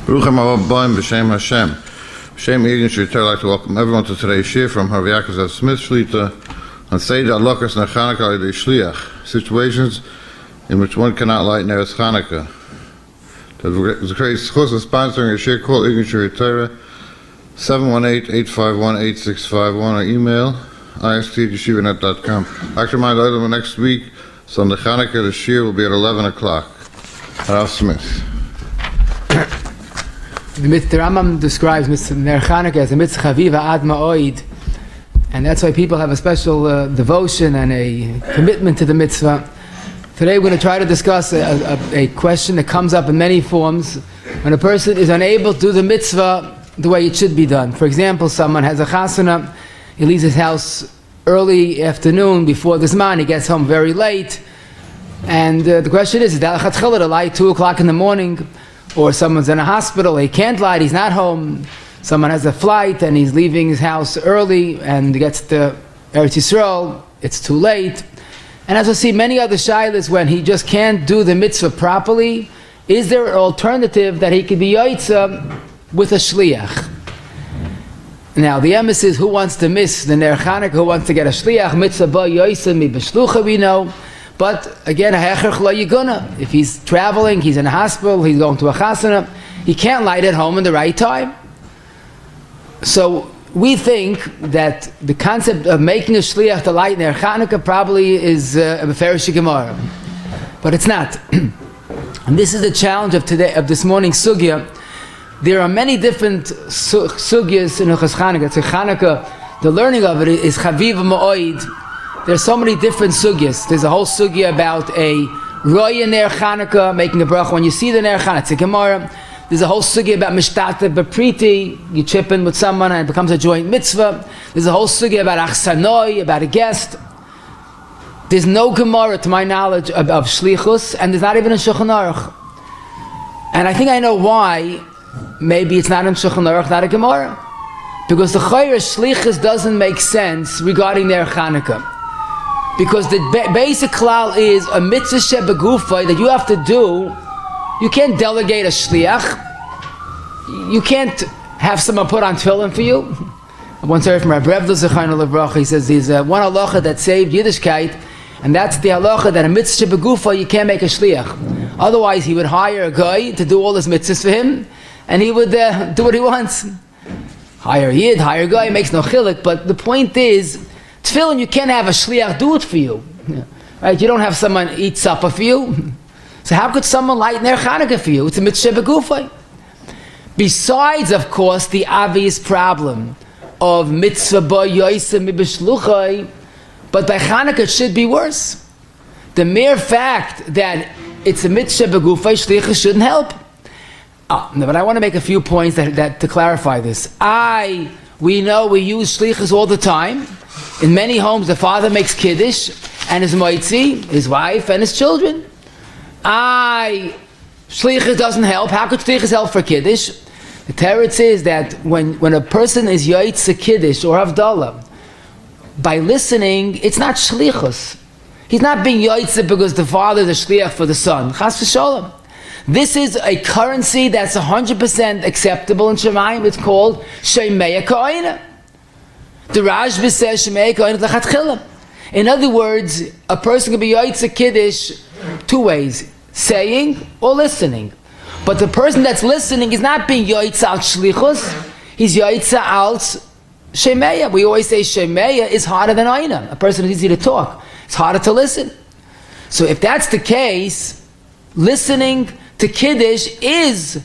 Bruchim Abba B'Shem Hashem. B'Shem Eden should like to welcome everyone to today's shir from Rabbi Yakov Smith Shlita on Seder hadlaka and Chanuka aide shliach, situations in which one cannot light Neiros Chanuka. The great shlichus is sponsoring a shir called Eden should 718-851-8651 or email ist@yeshivanet.com. I remind everyone next week, Sunday Chanuka, the shir will be at 11 o'clock. Rav Smith. The Rambam describes Ner Chanukah as a mitzvah chaviva ad ma'oid, and that's why people have a special devotion and a commitment to the mitzvah. Today we're going to try to discuss a question that comes up in many forms when a person is unable to do the mitzvah the way it should be done. For example, someone has a chasana, he leaves his house early afternoon before the Bzman, he gets home very late, and the question is that to light 2 o'clock in the morning? Or someone's in a hospital, he can't light, he's not home. Someone has a flight and he's leaving his house early and gets to Eretz Yisroel, it's too late. And as we'll see, many other shilas when he just can't do the mitzvah properly, is there an alternative that he could be yaitza with a shliach? Now the emes is who wants to miss the Ner Chanukah, who wants to get a shliach, mitzvah ba yaitza mi mishloach we know. But again, if he's traveling, he's in a hospital, he's going to a chasana, he can't light at home in the right time. So we think that the concept of making a shliach to light Ner Chanukah probably is a beferish gemara, but it's not. And this is the challenge of today, of this morning's sugya. There are many different sugyas in Chanukah. So Chanukah, the learning of it is chaviv ma'oid. There's so many different sugyas. There's a whole sugya about a roya ner Chanukah, making a bracha when you see the ner Chanukah. It's a gemara. There's a whole sugya about mishtata b'priti. You chip in with someone and it becomes a joint mitzvah. There's a whole sugya about achsanoi, about a guest. There's no gemara, to my knowledge, of shlichus, and there's not even a Shulchan Aruch. And I think I know why. Maybe it's not in Shulchan Aruch, not a gemara, because the chayr shlichus doesn't make sense regarding ner Chanukah. Because the basic klal is a mitzvah shebegufay that you have to do. You can't delegate a shliach. You can't have someone put on tefillin for you. I once heard from Rabbi, he says there's one halacha that saved Yiddishkeit, and that's the halacha that a mitzvah shebegufay you can't make a shliach. Otherwise he would hire a guy to do all his mitzvahs for him, and he would do what he wants. Hire a yid, hire a guy, makes no chilik. But the point is, tefillin, you can't have a shliach do it for you. Right? You don't have someone eat supper for you. So how could someone light Ner Chanukah for you? It's a mitzvah begufay. Besides, of course, the obvious problem of mitzvah ba yoysa mi b'shluchay, but by Chanukah it should be worse. The mere fact that it's a mitzvah begufay, shlichus shouldn't help. No, but I want to make a few points that to clarify this. We know we use shlichus all the time. In many homes, the father makes kiddush and his moitzi, his wife, and his children. Shlichus doesn't help. How could shlichus help for kiddush? The teretz is that when a person is yaitza kiddush or havdalah, by listening, it's not shlichus. He's not being yaitza because the father is a shliach for the son. Chas v'sholem. This is a currency that's 100% acceptable in Shemayim. It's called Shemeya Koina. The Rashba says Shemeya Koina L'chatchila. In other words, a person can be yaitza kiddush two ways: saying or listening. But the person that's listening is not being yaitza al shlichus. He's yaitza al Shemeya. We always say Shemeya is harder than Aina. A person is easy to talk. It's harder to listen. So if that's the case, listening to kiddush is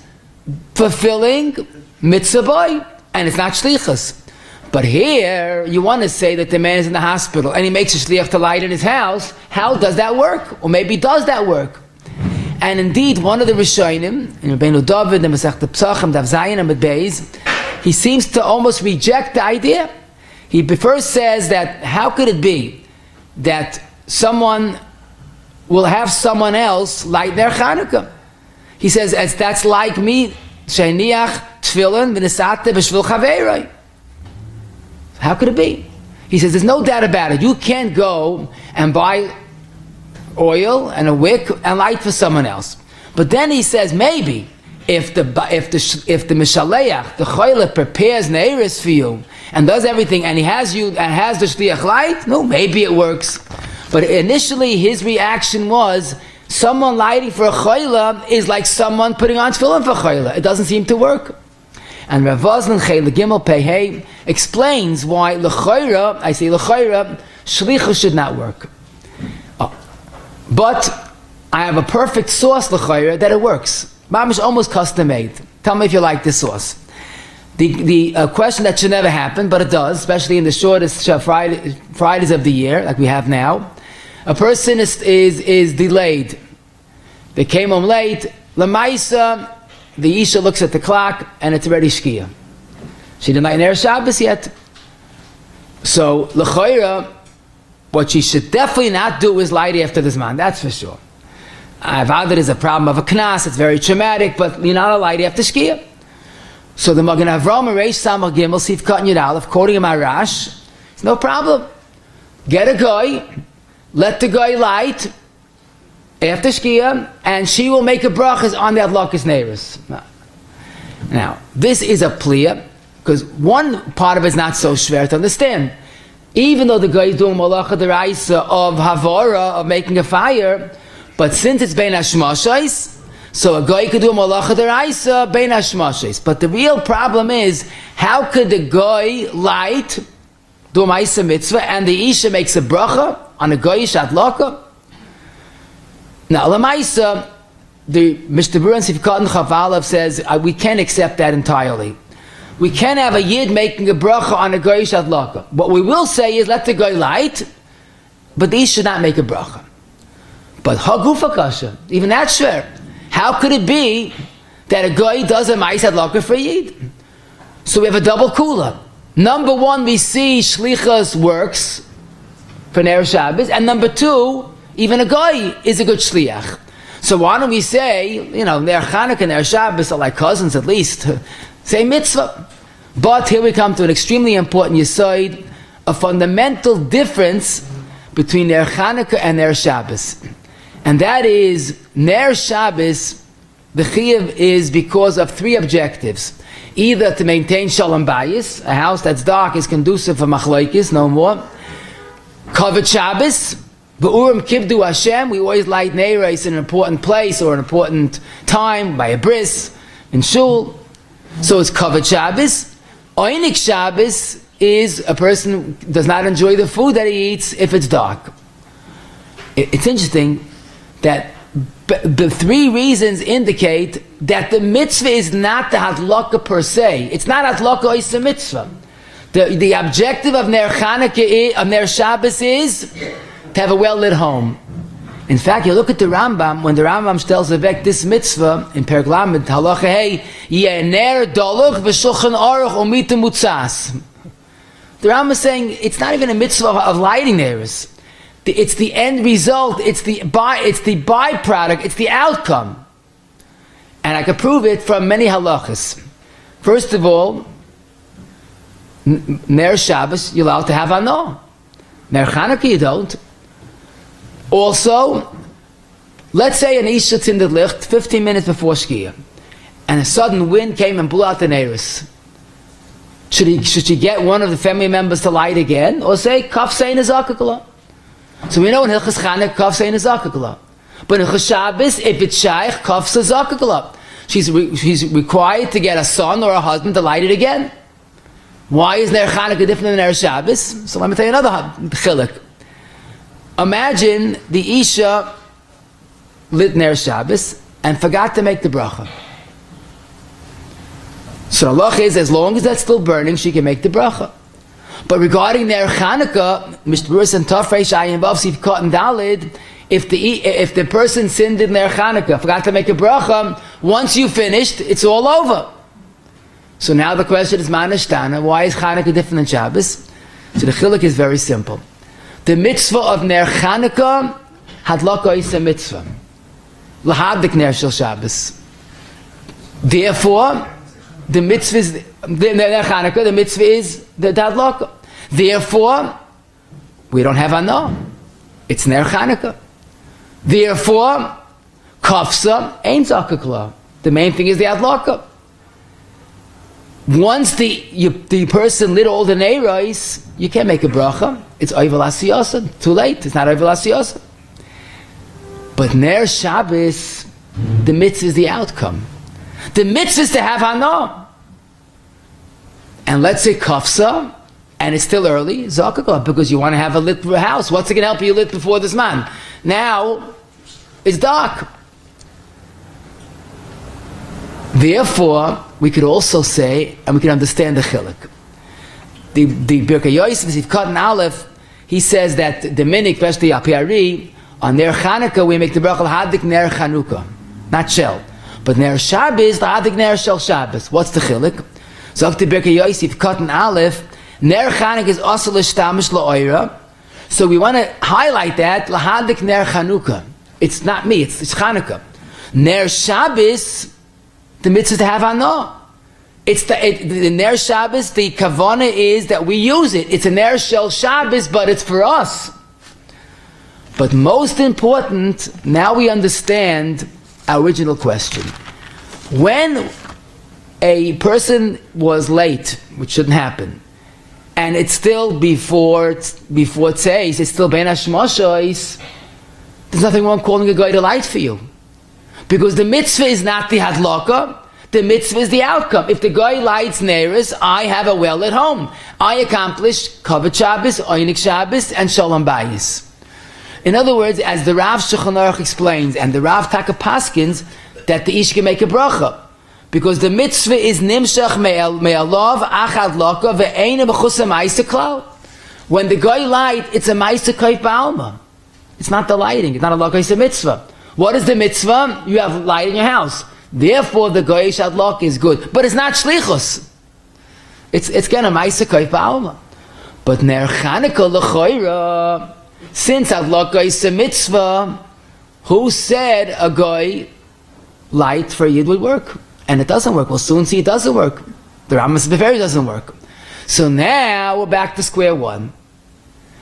fulfilling mitzvah boy, and it's not shlichus. But here you want to say that the man is in the hospital and he makes a shliach to light in his house. How does that work? Or maybe does that work? And indeed, one of the Rishonim in Rabbeinu David, the Masech Pesachim, Daf Zayin and Beis, he seems to almost reject the idea. He first says that how could it be that someone will have someone else light their Chanukah? He says, as that's like me, shaliach tefillin v'nesate b'shvil chaveiroi. How could it be? He says, there's no doubt about it. You can't go and buy oil and a wick and light for someone else. But then he says, maybe if the mishloach, the Choleh, prepares Neiros for you and does everything, and he has the shliach light, no, maybe it works. But initially his reaction was, someone lighting for a Choleh is like someone putting on tefillin for Choleh. It doesn't seem to work. And Rav Voslan Choleh Gimel Pei Hey explains why l'chayra, I say l'chayra, shlichus should not work. But I have a perfect sauce l'chayra that it works. Mamish almost custom made. Tell me if you like this sauce. The question that should never happen, but it does, especially in the shortest Fridays of the year, like we have now. A person is delayed. They came home late. Lamaisa, the Isha looks at the clock and it's already Shkia. She didn't light Ner Shabbos yet. So, l'chayra, what she should definitely not do is light after the Zman, that's for sure. I've had that as a problem of a knas, it's very traumatic, but you're not allowed after Shkia. So the Magen Avraham and Reish Samach Gimel, Sif Kat Yud Aleph, quoting him Arash, it's no problem. Get a guy, let the guy light after Shkia, and she will make a bracha on the hadlakas Neiros. Now, this is a pliya, because one part of it is not so schwer to understand. Even though the guy is doing malacha deraisa of havara, of making a fire, but since it's bein hashmashais, so a guy could do a malacha deraisa bein hashmashais. But the real problem is, how could the guy light, do a ma'isa mitzvah, and the isha makes a bracha on a goyish hadlaka? Now, lamaisa, the Mishnah Berurah and Sifkat Chavalav says we can't accept that entirely. We can't have a yid making a bracha on a goyish hadlaka. What we will say is let the guy light, but the isha should not make a bracha. But hagufa kasha, even that's fair. How could it be that a guy does a ma'is hadlaka for a yid? So we have a double kula. Number one, we see shlichus works for Ner Shabbos, and number two, even a guy is a good shliach. So why don't we say, Ner Chanuka and Ner Shabbos are like cousins at least, say mitzvah. But here we come to an extremely important yesod, a fundamental difference between Ner Chanuka and Ner Shabbos. And that is, Ner Shabbos, the chiyuv is because of three objectives. Either to maintain shalom bayis, a house that's dark is conducive for machloikis, no more. Kavod Shabbos, B'urim Kibdu Hashem, we always light Neiros in an important place or an important time, by a bris, in shul. So it's Kavod Shabbos. Oinik Shabbos is a person who does not enjoy the food that he eats if it's dark. It's interesting that the three reasons indicate that the mitzvah is not the hadlaka per se. It's not hadlaka is a mitzvah. The objective of Ner Chanuka, of Ner Shabbos is to have a well-lit home. In fact, you look at the Rambam, when the Rambam tells Vivek this mitzvah, in Perek Lamed, halacha hey, yeh ner doluch v'shulchan aruch umita mutzas. The Rambam is saying, it's not even a mitzvah of lighting Neiros. It's the end result, it's the byproduct, it's the outcome. And I can prove it from many halachas. First of all, Ner Shabbos, you're allowed to have ano. Ner Chanuka, you don't. Also, let's say an Isha tzinded licht 15 minutes before Shkia, and a sudden wind came and blew out the Neiros. Should she get one of the family members to light again, or say, Kaf Sein Zakakala? So we know in Hilchas Chanukah, Kaf Sein Zakakala. But in Hilchas Shabbos, if it's Shaykh, Kaf Zakakala. She's required to get a son or a husband to light it again. Why is Ner Chanuka different than Ner Shabbos? So let me tell you another chiluk. Imagine the Isha lit Ner Shabbos and forgot to make the bracha. So the halacha is, as long as that's still burning, she can make the bracha. But regarding Ner Chanuka, Mr. Bruce and Tafresh Ayin Vav Sif Kot and Dalid, if the person sinned in Ner Chanuka, forgot to make a bracha, once you finished, it's all over. So now the question is, Manashtana, why is Chanukah different than Shabbos? So the chiluk is very simple. The mitzvah of Ner Chanuka, hadlaka is a mitzvah. Lahadlik Ner Shel Shabbos. Therefore, the mitzvah is, Ner Chanuka, the mitzvah is the hadlaka. Therefore, we don't have ano. It's Ner Chanuka. Therefore, kafsa ain't zakakla. The main thing is the hadlaka. Once the person lit all the Neiros, you can't make a bracha. It's oivel asiyasa. Too late. It's not oivel asiyasa. But Ner Shabbos, the mitzvah is the outcome. The mitzvah is to have hana. And let's say kafsa, and it's still early, zakakah, because you want to have a lit house. What's it going to help you lit before this man? Now, it's dark. Therefore, we could also say, and we can understand the chiluk. The Birkei Yosef, if cut an aleph, he says that the minik, especially Apiari, on Ner Chanuka, we make the bracha hadik Ner Chanuka, not shel. But Ner Shabbos, the hadik Ner shel Shabbos. What's the chiluk? So the Birkei Yosef, cut an aleph, Ner Chanuka is also l'shtamish la'oira. So we want to highlight that, lahadik Ner Chanuka. It's not me, it's Chanuka. Ner Shabbos, the mitzvah to have hana. It's the Ner Shabbos, the kavana is that we use it. It's a Ner Shel Shabbos, but it's for us. But most important, now we understand our original question. When a person was late, which shouldn't happen, and it's still before tzeis, it's still ben hashmashos, there's nothing wrong calling a guy to light for you. Because the mitzvah is not the hadlaka, the mitzvah is the outcome. If the guy lights Neiros, I have a well at home. I accomplished Kavod Shabbos, Oynik Shabbos, and Shalom Bayis. In other words, as the Rav Shulchan Aruch explains, and the Rav Taka Paskins, that the ish can make a bracha. Because the mitzvah is nimshach me'alav achad laka ve'eina b'chusa ma'isa klal. When the guy light, it's a ma'isa kaif ba'alma. It's not the lighting, it's not a laka, it's a mitzvah. What is the mitzvah? You have light in your house. Therefore, the goyish hadlaka is good. But it's not shlichus. It's gonna ma'isa kaif ba'alma. But ner Chanuka l'choira, since hadlaka is a mitzvah, who said a guy light for a yid would work? And it doesn't work. We'll soon see it doesn't work. The Rambam Beferi doesn't work. So now we're back to square one.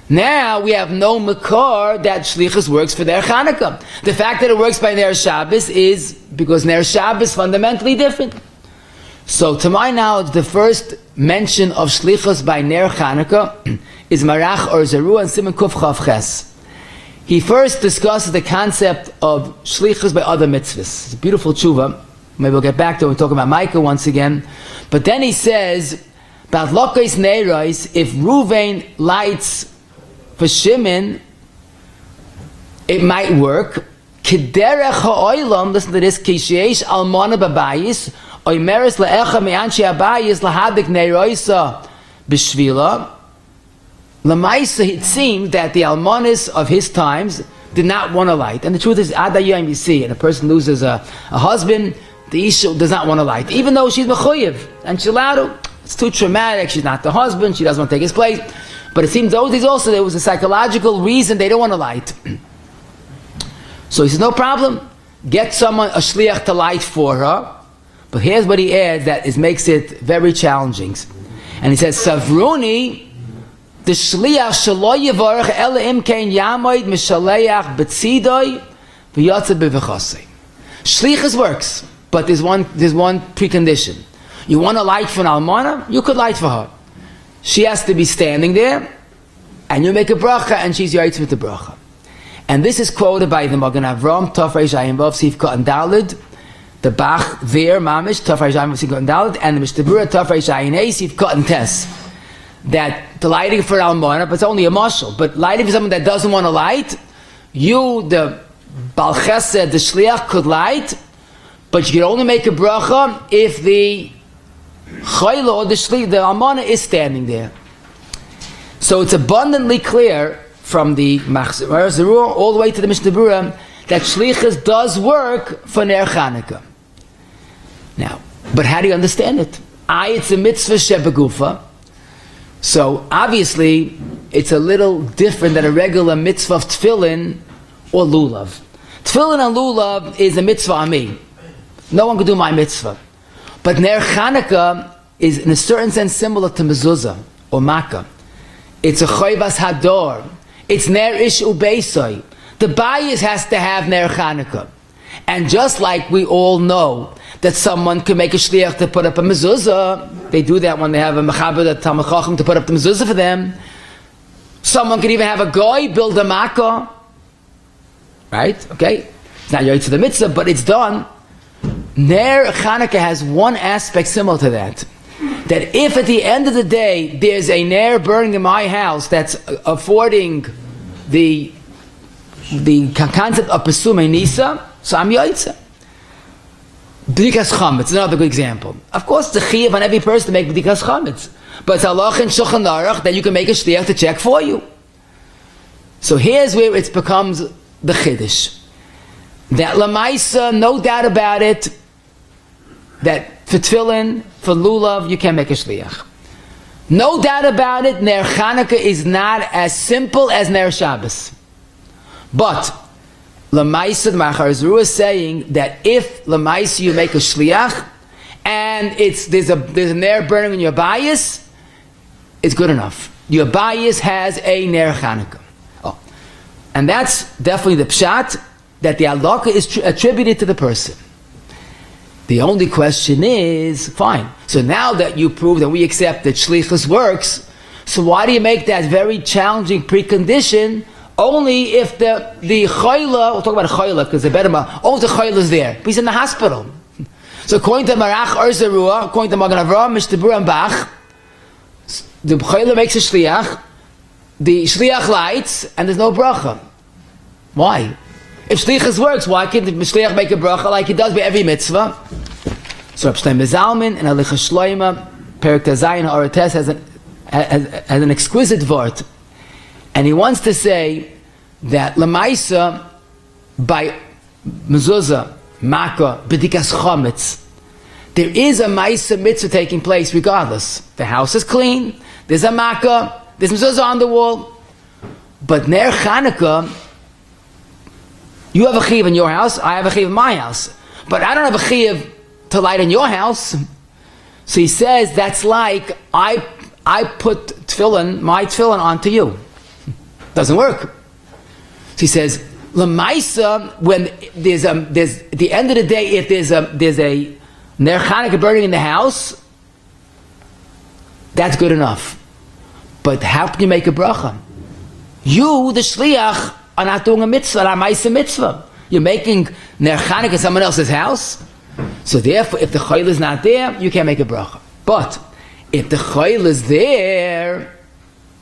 Now we have no makor that shlichus works for Ner Chanuka. The fact that it works by Ner Shabbos is because Ner Shabbos is fundamentally different. So to my knowledge, the first mention of shlichus by Ner Chanuka is Marach or Zeru and Simon Kuf Chav Ches. He first discusses the concept of shlichus by other mitzvahs. It's a beautiful tshuva. Maybe we'll get back to it. We'll talk about Micah once again. But then he says, about Lokais Neiros, if Ruvain lights for Shimon, it might work. Kederech ha'olam, listen to this, Kishiesh almana babayis, oimeres le'echa me'anshi abayis lahadik neiroisa b'shvila. Lamaisa, it seemed that the almanis of his times did not want to light. And the truth is, adayim you see, and a person loses a husband, the Isha does not want to light, even though she's mechuyev, and she's allowed to. It's too traumatic, she's not the husband, she doesn't want to take his place. But it seems those days also there was a psychological reason they don't want to light. So he says, no problem, get someone, a shliach to light for her. But here's what he adds that makes it very challenging. And he says, Savruni, the shliach shelo yivarech ela im kein yamoid mishaleach betzidoi v'yotze b'vechasei. Shlichus works, but there's one precondition. You want to light for an almana? You could light for her. She has to be standing there, and you make a bracha, and she's yaitz with the bracha. And this is quoted by the Magen Avram, Tov Reish Ayin Vav Sivka and Dalid, the Bach there, Mamish, Tov Reish Ayin Vav Sivka and Dalid, and the Mishnah Tov Reish Ayin Hey Sivka and Tes. That the lighting for almana, but it's only a mashal. But lighting for someone that doesn't want to light, you, the Bal Chesed, the shliach, could light, but you can only make a bracha if the chayla or the shliach, the almana, is standing there. So it's abundantly clear from the Machzor Zerur all the way to the Mishnah Berurah that shlichus does work for Ner Chanuka. Now, but how do you understand it? It's a mitzvah shebegufa. So obviously, it's a little different than a regular mitzvah of tefillin or lulav. Tefillin and lulav is a mitzvah on me. No one can do my mitzvah. But Ner Chanuka is in a certain sense similar to mezuzah or makkah. It's a choivas hador. It's ner ish ubeisoi. The bayis has to have Ner Chanuka. And just like we all know that someone can make a shliach to put up a mezuzah. They do that when they have a mechaber, the Talmud Chacham, to put up the mezuzah for them. Someone could even have a goy build a makkah. Right? Okay? It's not yotze the mitzvah, but it's done. Ner Chanuka has one aspect similar to that. That if at the end of the day there's a ner burning in my house that's affording the concept of Pesumei Nisa, so I'm yotze. B'dikas chametz is another good example. Of course, it's a chiyuv on every person to make b'dikas chametz, but it's halacha in Shulchan Aruch that you can make a shliach to check for you. So here's where it becomes the chiddush. That lamaisa, no doubt about it, that for tefillin, for lulav, you can't make a shliach. No doubt about it, Ner Chanuka is not as simple as Ner Shabbos. But lamaisa, the Machar Zerua is saying that if lamaisa you make a shliach and there's a ner burning in your bayis, it's good enough. Your bayis has a Ner Chanuka. Oh. And that's definitely the pshat, that the hadlaka is attributed to the person. The only question is, fine, so now that you prove that we accept that shlichus works, so why do you make that very challenging precondition only if the Choleh, we'll talk about Choleh because the better, only the Choleh is there, but he's in the hospital. So according to Marach or Zerua, according to Magen Avraham, Mishnah and Bach, the Choleh makes a shliach, the shliach lights, and there's no bracha. Why? If shlichus works, why can't the mishloach make a bracha like he does by every mitzvah? So Rabbi Zalman in Halicha Shloima, Perek Tazayin Orates has an exquisite vort, and he wants to say that lamaisa by mezuzah, makkah, b'dikas chametz, there is a ma'isa mitzvah taking place regardless. The house is clean, there's a makkah, there's mezuzah on the wall, but Ner Chanuka, you have a chiyuv in your house, I have a chiyuv in my house. But I don't have a chiyuv to light in your house. So he says, that's like, I put tefillin, my tefillin onto you. Doesn't work. So he says, l'maisa, when there's at the end of the day, if there's a ner Chanuka burning in the house, that's good enough. But how can you make a bracha? You, the shliach, are not doing a mitzvah, not a ma'isa mitzvah. You're making ner Chanuka in someone else's house. So therefore, if the Choleh is not there, you can't make a bracha. But if the Choleh is there,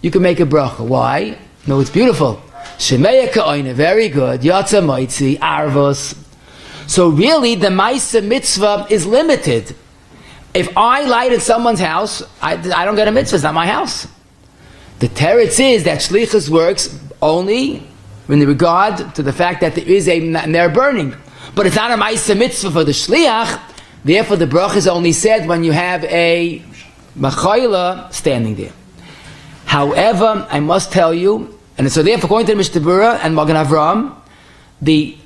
you can make a bracha. Why? No, it's beautiful. Shemeya ka'oine, very good. Yatsa moitzi, arvos. So really, the ma'isa mitzvah is limited. If I light in someone's house, I don't get a mitzvah. It's not my house. The teretz is that shlichus works only in regard to the fact that there is a ner burning. But it's not a ma'isa mitzvah for the shliach, therefore the bracha is only said when you have a machayla standing there. However, I must tell you, and so therefore according to the Mishnah Berurah and Magen Avraham, the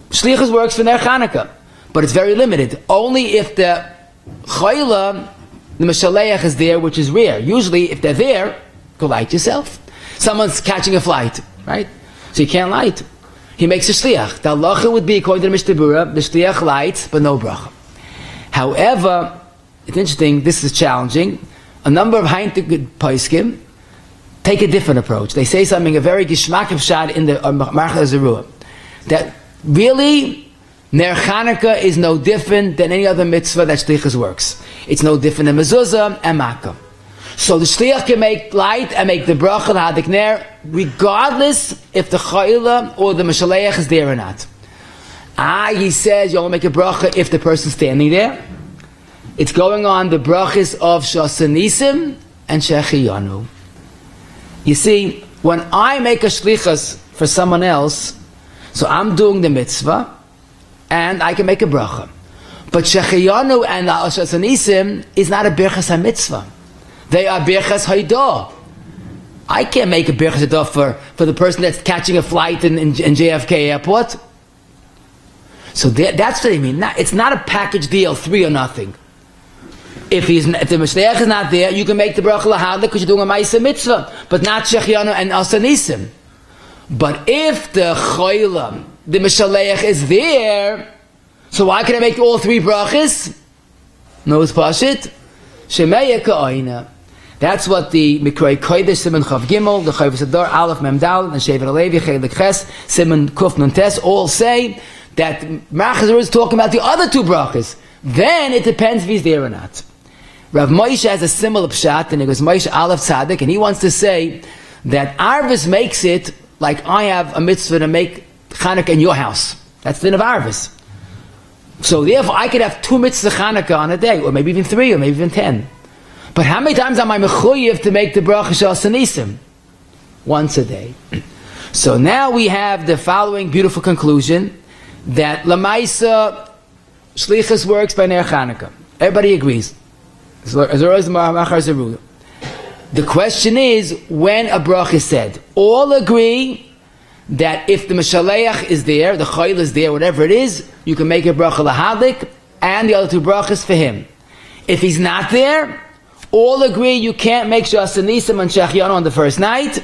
shlichus works for Ner Chanuka, but it's very limited. Only if the chayla, the mishloach is there, which is rare. Usually if they're there, go light yourself. Someone's catching a flight, right? So you can't light. He makes a shliach. The halacha would be, according to the Mishnah Berurah, the shliach lights, but no bracha. However, it's interesting, this is challenging. A number of Heintig Paiskim take a different approach. They say something, a very gishmak of shad in the Marcha Zerua, that really, Ner Chanuka is no different than any other mitzvah that shlichus works. It's no different than mezuzah and makkah. So the shliach can make light and make the bracha, the hadik ner, regardless if the chayla or the mishloach is there or not. He says you only make a bracha if the person's standing there. It's going on the brachas of Shasa ניסים and שהחיינו. You see, when I make a shlichus for someone else, so I'm doing the mitzvah, and I can make a bracha. But שהחיינו and Shasa ניסים is not a birchas ha-mitzvah. They are birchas haidah. I can't make a birchas haidah for the person that's catching a flight in JFK airport. So that's what I mean. It's not a package deal, 3 or nothing. If the mishloach is not there, you can make the bracha lahadlaka because you're doing a ma'isa mitzvah, but not shechiyanu and Shasa ניסים. But if the chayla, the mishloach is there, So why can I make all three brachas? No, it's pashit. Shemeya ka'ayna. That's what the Mikroi Kodesh Simon Chav Gimel, the Chavis Adar, Aleph Mem Dal, and Shevet Alevi, Chelik Ches, Simon Kuf Nun Tes, all say that Machazor is talking about the other two brachas. Then it depends if he's there or not. Rav Moshe has a similar pshat, and it goes Moshe Aleph Tzaddik, and he wants to say that Arvis makes it like I have a mitzvah to make Chanuka in your house. That's the din of Arvis. So therefore I could have 2 mitzvahs Chanuka on a day, or maybe even 3, or maybe even 10. But how many times am I mechuyev to make the bracha Shasa ניסים? Once a day. So now we have the following beautiful conclusion that Lamaisa shlichus works by Ner Chanuka. Everybody agrees. The question is when a bracha is said. All agree that if the mishloach is there, the chayil is there, whatever it is, you can make a bracha lahadlik and the other 2 brachas for him. If he's not there, all agree you can't make shasa ניסים and שהחיינו on the first night.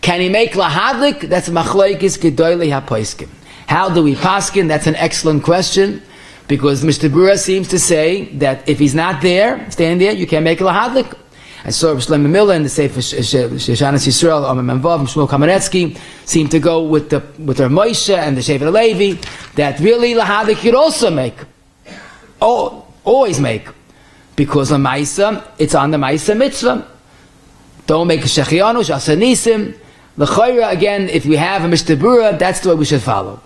Can he make lahadlik? That's machloikis gedoylei hapoiskim. How do we paskin? That's an excellent question, because Mr. Brura seems to say that if he's not there, standing there, you can't make lahadlik. I saw Shlomo Miller in the Sefer Eretz Yisroel, Menvav, Shmuel Kamenetsky seem to go with their Moshe and the Shevet Levi that really lahadlik could also make, always make. Because on Maisa, it's on the Maisa mitzvah. Don't make a שהחיינו, שעשה ניסים. L'chayra, again, if we have a Mr. Brura, that's the way we should follow.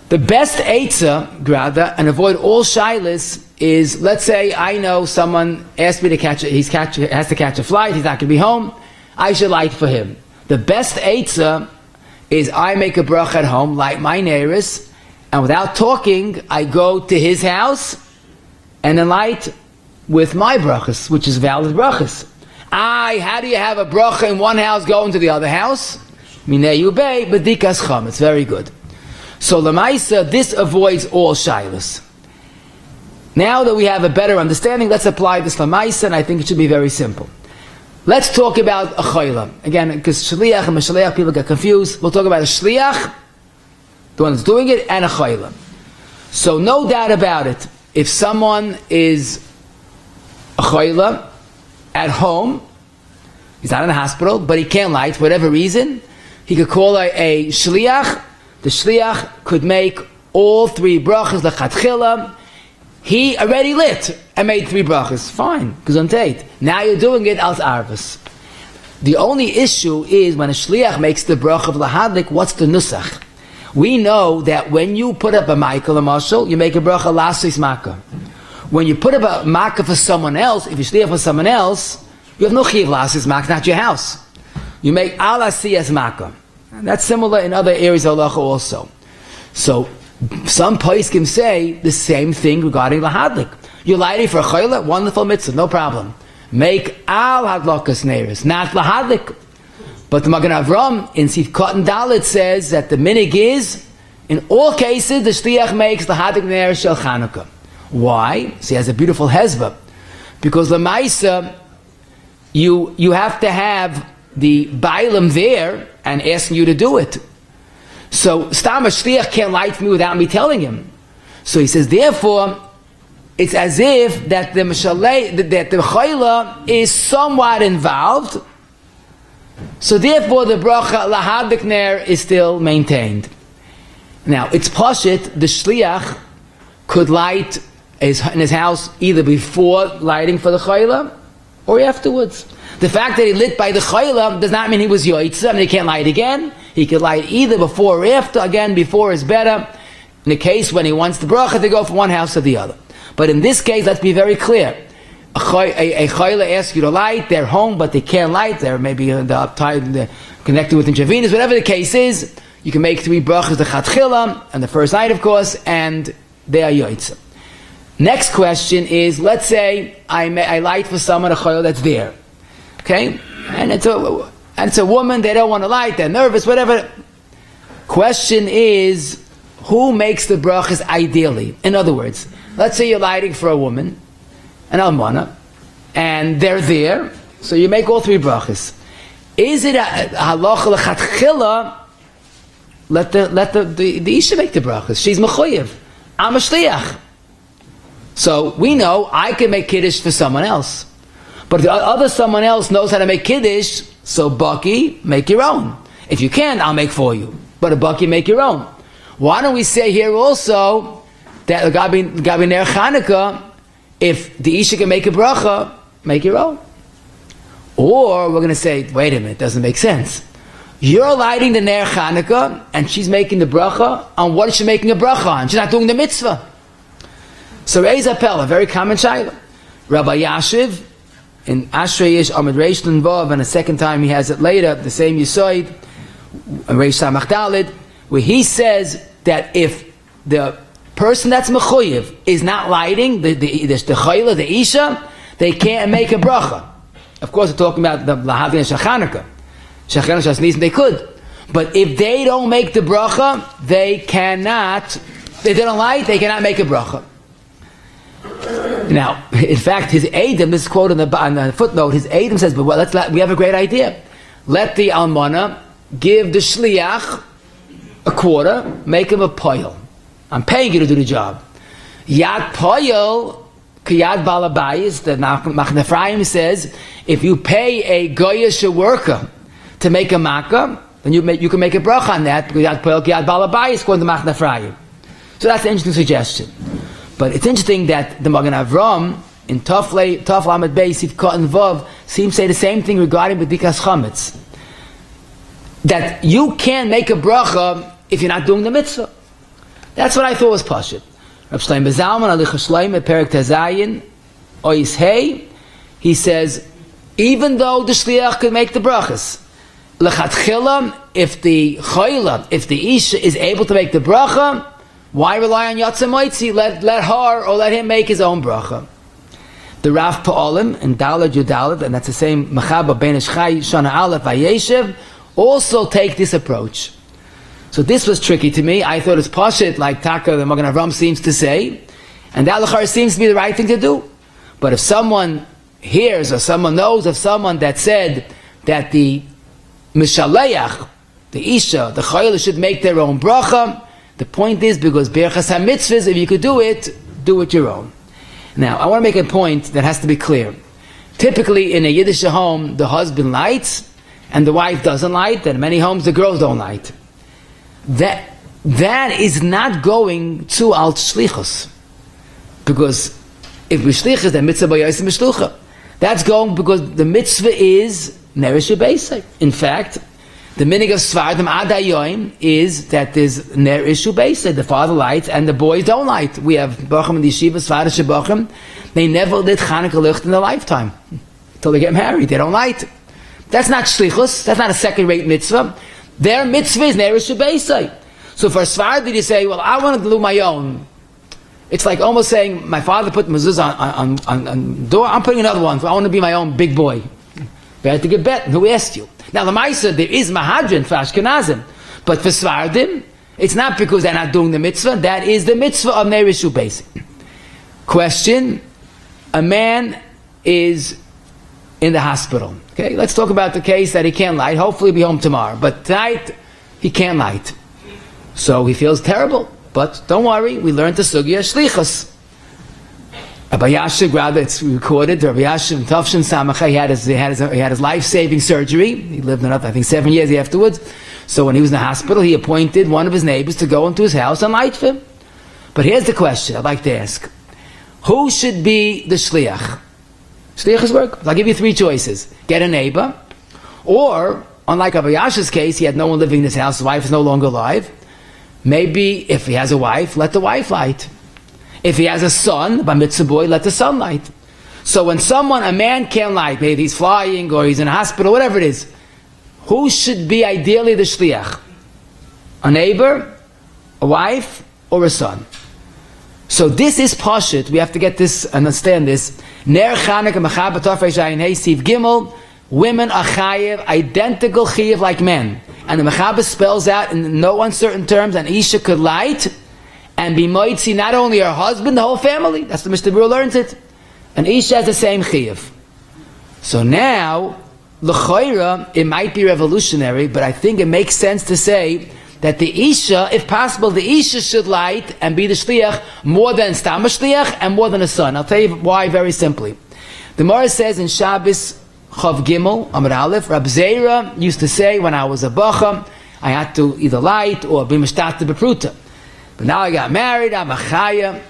The best eitzah, Grada, and avoid all shilas, is, let's say I know someone asked me to has to catch a flight, he's not going to be home, I should light for him. The best eitzah is I make a bracha at home, light my Neiros, and without talking, I go to his house, and then light with my brachas, which is valid brachas. How do you have a bracha in one house going to the other house? Minei ubei b'dikas cham. It's very good. So lemaisa, this avoids all shilas. Now that we have a better understanding, let's apply this lemaisa, and I think it should be very simple. Let's talk about a chayla. Again, because shaliach and mishloach, people get confused. We'll talk about a shliach, the one that's doing it, and a chayla. So no doubt about it, if someone is a chayla at home, he's not in the hospital, but he can't light for whatever reason, he could call a shliach. The shliach could make all 3 brachas lechatchila. He already lit and made 3 brachas. Fine, gesundheit. Now you're doing it als arvus. The only issue is when a shliach makes the bracha of lahadlik, what's the nusach? We know that when you put up a Michael a mashal, you make a bracha lasis makkah. When you put up a makkah for someone else, if you shliach for someone else, you have no chiv lasis makkah, not your house. You make ala siyas makkah. And that's similar in other areas of halacha also. So some poskim say the same thing regarding lahadlik. You're lighting for a chayla, wonderful mitzvah, no problem. Make al hadlakas Neiros, not lahadlik. But the Magen Avram in Sif Cotton Dalit says that the minig is, in all cases, the shliach makes the hadlik ner shel Chanuka. Why? So he has a beautiful hezbah. Because the Maisa, you have to have the Bailam there and asking you to do it. So Stam shliach can't light for me without me telling him. So he says, therefore, it's as if that the chayla is somewhat involved. So therefore the bracha lahadlik ner is still maintained. Now it's pashit, the shliach could light in his house either before lighting for the chayla or afterwards. The fact that he lit by the chayla does not mean he was yoitza and he can't light again. He could light either before or after. Again, before is better in the case when he wants the bracha to go from one house to the other. But in this case, let's be very clear. A chayla asks you to light, they're home but they can't light, they're maybe connected with intravenous, whatever the case is, you can make 3 brachas, the chatchila, and the first night of course, and they are yoitza. Next question is, let's say I light for someone a chayla that's there. Okay? And it's a woman, they don't want to light, they're nervous, whatever. Question is, who makes the brachas ideally? In other words, let's say you're lighting for a woman, an almana, and they're there, so you make all 3 brachas. Is it a halacha lechatchila? Let the isha make the brachas. She's mechuyev. I'm a shliach. So we know I can make kiddush for someone else. But if the other someone else knows how to make kiddush, so Bucky, make your own. If you can't, I'll make for you. But a Bucky, make your own. Why don't we say here also that Gabi Ner Chanuka, if the Isha can make a bracha, make your own. Or we're going to say, wait a minute, it doesn't make sense. You're lighting the Ner Chanuka, and she's making the bracha on what is she making a bracha on? She's not doing the mitzvah. So Reiz Apel, a very common shayla. Rabbi Yashiv, in Ashrei Yish Amid Reish L'Nvav, and a second time he has it later, the same Yisoid, Reish Samach Dalid, where he says that if the person that's mechuyev is not lighting the Choleh, the Isha, they can't make a bracha. Of course, we're talking about the Lahavin and Shachanuka, Shas ניסים, they could. But if they don't make the bracha, they cannot. If they don't light, they cannot make a bracha. Now, in fact, his aide, this is quoted on the footnote, his aide says, but we have a great idea. Let the almana give the shliach a quarter, make him a poil. I'm paying you to do the job. Yad poil, kiyad balabayis, the Machne Ephraim says, if you pay a goyish worker to make a makkah, then you can make a bracha on that, because yad poil, kiyad balabayis, according to Machne Ephraim. So that's an interesting suggestion. But it's interesting that the Magen Avram in Taf Lamed Beis Sivkot and Vav seems to say the same thing regarding B'dikas Chametz. That you can't make a bracha if you're not doing the mitzvah. That's what I thought was pashut. Reb Shlomo Zalman Alicha Shlomo Perek Tazayin Ois Hey, he says, even though the shliach could make the brachas, lechatchila, if the chayla, if the isha is able to make the bracha, why rely on Yatsa Moitzi? Let her or let him make his own bracha. The Rav Pa'olim in Dalad Yudalad, and that's the same Mechaba Ben Ishchai Shana Aleph Vayeshev, also take this approach. So this was tricky to me. I thought it's pashut, like Taka the Magen Avram seems to say, and that Alachar seems to be the right thing to do. But if someone hears or someone knows of someone that said that the mishloach, the Isha, the Choleh should make their own bracha, the point is, because Berachas HaMitzvahs, if you could do it your own. Now, I want to make a point that has to be clear. Typically, in a Yiddish home, the husband lights, and the wife doesn't light, and in many homes, the girls don't light. That is not going to al shlichus. Because if we shlichus, then mitzvah b'yosem mishlucha. That's going because the mitzvah is Neiros Beisai. In fact, the minig of Svardim Adayoim is that there's Neiros Beisai. The father lights and the boys don't light. We have Bacham and Yeshiva, Svardim Shebacham. They never lit Chanuka licht in their lifetime. Until they get married, they don't light. That's not shlichus. That's not a second-rate mitzvah. Their mitzvah is Neiros Beisai. So for Svardim, you say, well, I want to do my own. It's like almost saying, my father put mezuzah on door, I'm putting another one. I want to be my own big boy. Better to get bet. Who asked you? Now the Maisa, there is Mahadrin for Ashkenazim. But for Svardim, it's not because they're not doing the mitzvah. That is the mitzvah of Neiros Beisai. Question. A man is in the hospital. Okay, let's talk about the case that he can't light. Hopefully he'll be home tomorrow. But tonight, he can't light. So he feels terrible. But don't worry, we learned the sugya shlichus. Rabbi Yashiv, rather, it's recorded. Rabbi Yashiv Tavshin Samacha, he had his life-saving surgery. He lived another, I think, 7 years afterwards. So when he was in the hospital, he appointed one of his neighbors to go into his house and light for him. But here's the question I'd like to ask: who should be the shliach? Shliach's work. I'll give you three choices: get a neighbor, or unlike Rabbi Yashiv's case, he had no one living in his house. His wife is no longer alive. Maybe if he has a wife, let the wife light. If he has a son, by mitzvah boy, let the son light. So when a man can't light, maybe he's flying or he's in a hospital, whatever it is, who should be ideally the shliach? A neighbor, a wife, or a son? So this is pashut. We have to get this, understand this. Ner Chanuka Mechaba Tafresh Ayin Hey Siv Gimel. Women are chayiv, identical chayiv like men. And the Mechaba spells out in no uncertain terms, an Isha could light and be moitzi not only her husband, the whole family. That's the Mishnah Berurah learns it. An Isha has the same chayiv. So now, l'choira, it might be revolutionary, but I think it makes sense to say that the Isha, if possible, the Isha should light and be the shliach more than stam shliach and more than a son. I'll tell you why very simply. The Gemara says in Shabbos Chav Gimel Amud Aleph, Rab Zera used to say when I was a bacha, I had to either light or be mishtat bepruta. But now I got married, I'm a chaya,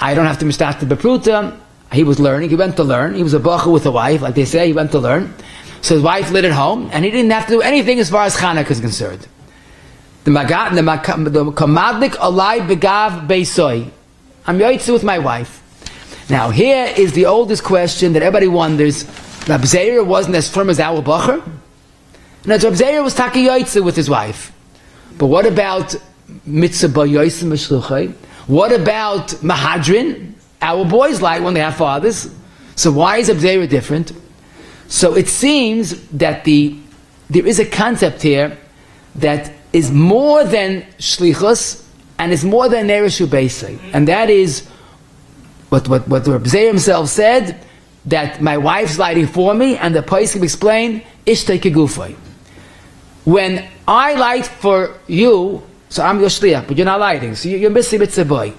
I don't have to mishtat bepruta. He was learning, he went to learn. He was a bacha with a wife, like they say, he went to learn. So his wife lit at home, and he didn't have to do anything as far as Chanuka is concerned. The kamadlik alai begav beisoi. I'm yoitzu with my wife. Now here is the oldest question that everybody wonders. Rab Zera wasn't as firm as our bacher. Now Rab Zera was taki yoitzu with his wife. But what about mitzvah yoitzu mishloach? What about mahadrin? Our boys light when they have fathers. So why is Rab Zera different? So it seems that there is a concept here that is more than shlichus and is more than Neiros Beisai. And that is what Rab Zera himself said, that my wife's lighting for me, and the Poskim explain, Ishtay Kegufay. When I light for you, so I'm your shliach, but you're not lighting, so you're missing mitzvah boy.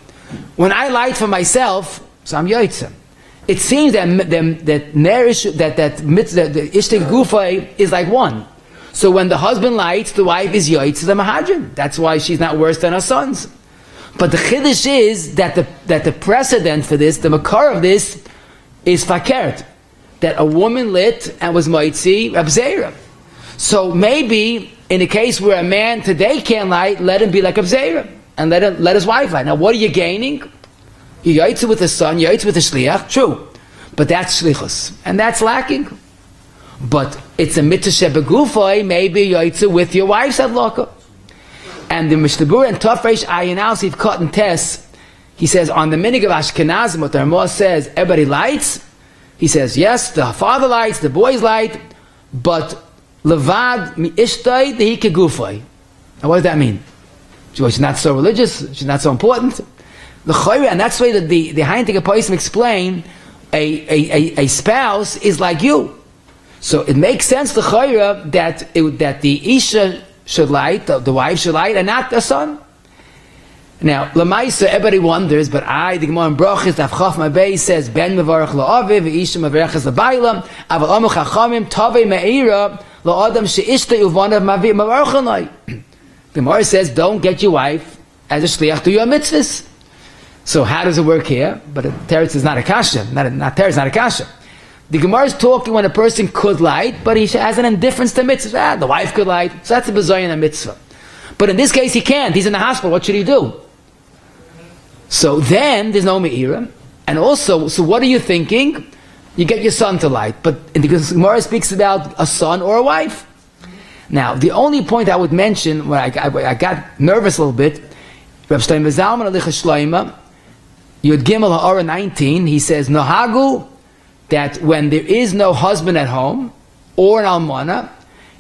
When I light for myself, so I'm yotzeh. It seems that Neiros, that mitzvah, the Ishtay Kegufay is like one. So when the husband lights, the wife is yotzeh the mahadrin. That's why she's not worse than her sons. But the chiddush is that the precedent for this, the makar of this, is fakert, that a woman lit and was moitzi Rab Zera. So maybe in a case where a man today can't light, let him be like Rab Zera and let his wife light. Now, what are you gaining? You yoitzi with the son, you yoitzi with the shliach, true, but that's shlichus, and that's lacking. But it's a mitzvah shebegufay, maybe yoitzi with your wife's hadlaka. And the Mishnah and Tafresh Ayin Al Sif Cut and Tess, he says on the minig of Ashkenazim, what the Ramah says, everybody lights. He says yes, the father lights, the boys light, but levad mi ishtay dehi kegufay. Now what does that mean? She's not so religious, she's not so important. And that's the way that the Heintige Poskim explain a spouse is like you. So it makes sense the chayra that the isha should light, the wife should light, and not the son. Now, Lamaisa, everybody wonders, but the Gemara in Brachas, Daf Chaf Mabei says, Ben mevarach la'aviv, v'isha mevarachas la'baylam, aval amu chachamim, tavei me'ira, la'adam she'ishta uvanav mevarachan lai. The Gemara says, don't get your wife as a shliach to your mitzvahs. So how does it work here? But teretz is not a kasha, not teretz, not a kasha. The Gemara is talking when a person could light, but he has an indifference to mitzvah. The wife could light, so that's a bezoyan a mitzvah. But in this case, he can't. He's in the hospital. What should he do? So then, there's no me'ira. And also, so what are you thinking? You get your son to light. But because Gemara speaks about a son or a wife. Now, the only point I would mention, when I got nervous a little bit, Reb Shlomo Zalman Alicha Shloima, Yud Gimel Ha'ara 19, he says, Nohagu, that when there is no husband at home, or an almana,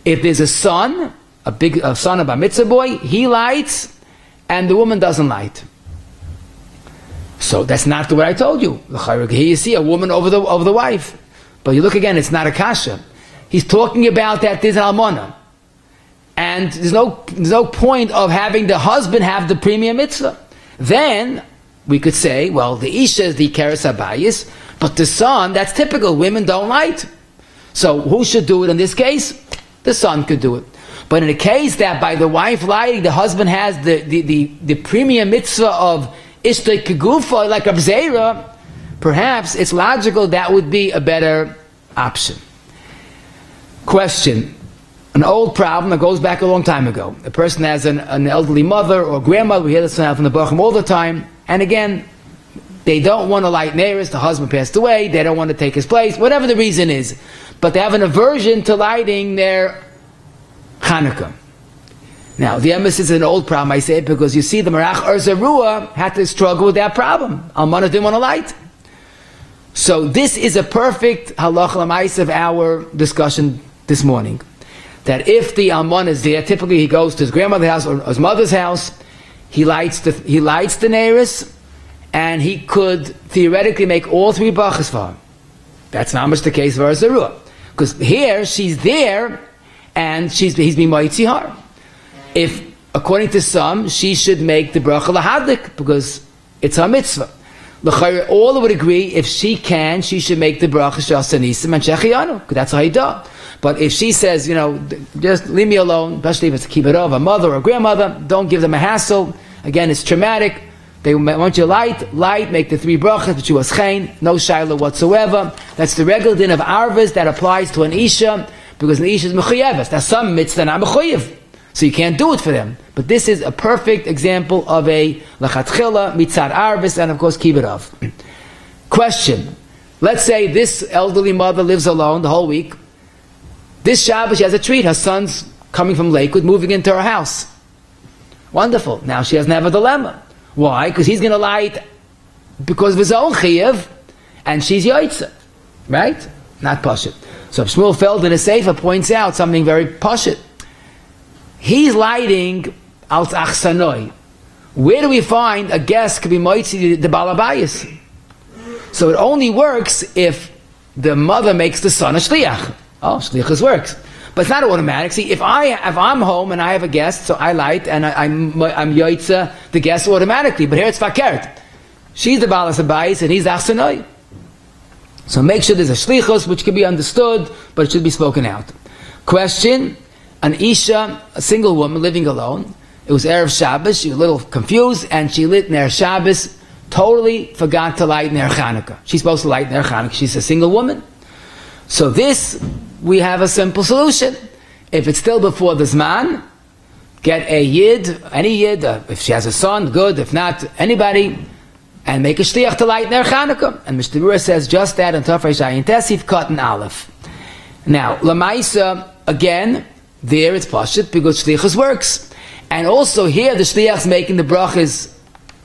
if there's a son, a son of a mitzvah boy, he lights, and the woman doesn't light. So that's not what I told you. Here you see a woman over the wife. But you look again, it's not a kasha. He's talking about that there's an almana. And there's no point of having the husband have the premium mitzvah. Then, we could say, well, the isha is the keres habayis, but the son, that's typical. Women don't light. So who should do it in this case? The son could do it. But in a case that by the wife lighting, the husband has the premium mitzvah of ishtay kegufa, like Rab Zera, perhaps it's logical that would be a better option. Question. An old problem that goes back a long time ago. A person has an elderly mother or grandmother. We hear this from the Bacham all the time. And again, they don't want to light Neiros. The husband passed away. They don't want to take his place. Whatever the reason is. But they have an aversion to lighting their Chanuka. Now, the emphasis is an old problem, I say it, because you see the Marach Erzarua had to struggle with that problem. Almanas didn't want to light. So this is a perfect halacha l'maisa of our discussion this morning. That if the alman is there, typically he goes to his grandmother's house or his mother's house, he lights the Neiros, and he could theoretically make all three brachas for her. That's not much the case for Erzarua. Because here, she's there, and he's being moitzi her. if, according to some, she should make the bracha lahadlik, because it's her mitzvah. All would agree, if she can, she should make the bracha שעשה ניסים and שהחיינו, because that's her aide. But if she says, just leave me alone, especially if it's a kibbutz, a mother or a grandmother, don't give them a hassle. Again, it's traumatic. They want you light, make the 3 brachas, but you was chayin, no shiloh whatsoever. That's the regular din of arvas that applies to an isha, because an isha is mechuyeves. That's some mitzvah not mechuyev, so you can't do it for them. But this is a perfect example of a lachatchila, mitzad arvas, and of course kibbutz. Question: let's say this elderly mother lives alone the whole week. This Shabbos she has a treat. Her son's coming from Lakewood, moving into her house. Wonderful. Now she doesn't have a dilemma. Why? Because he's going to light because of his own chiyuv, and she's yoitza, right? Not pashut. So Shmuel Feld in a sefer points out something very pashut. He's lighting out achsanoi. Where do we find a guest could be moitzi the balabayis? So it only works if the mother makes the son a shliach. Oh, shlichus works. But it's not automatic. See, if I'm home and I have a guest, so I light and I'm yoitza the guest automatically. But here it's fakert. She's the balas habayis and he's the achsanoi. So make sure there's a shlichus which can be understood, but it should be spoken out. Question: an isha, a single woman living alone. It was Erev Shabbos. She was a little confused and she lit Ner Shabbos. Totally forgot to light Ner Chanuka. She's supposed to light Ner Chanuka. She's a single woman. So this, we have a simple solution. If it's still before the zman, get a yid, any yid, if she has a son, good. If not, anybody, and make a shliach to light Ner Chanuka. And Mr. Rura says just that on Tafrei Shayin Tesif, Cotton Aleph. Now, Lamaisa, again, there it's pashut because shlichus works. And also here the shliach is making the brachas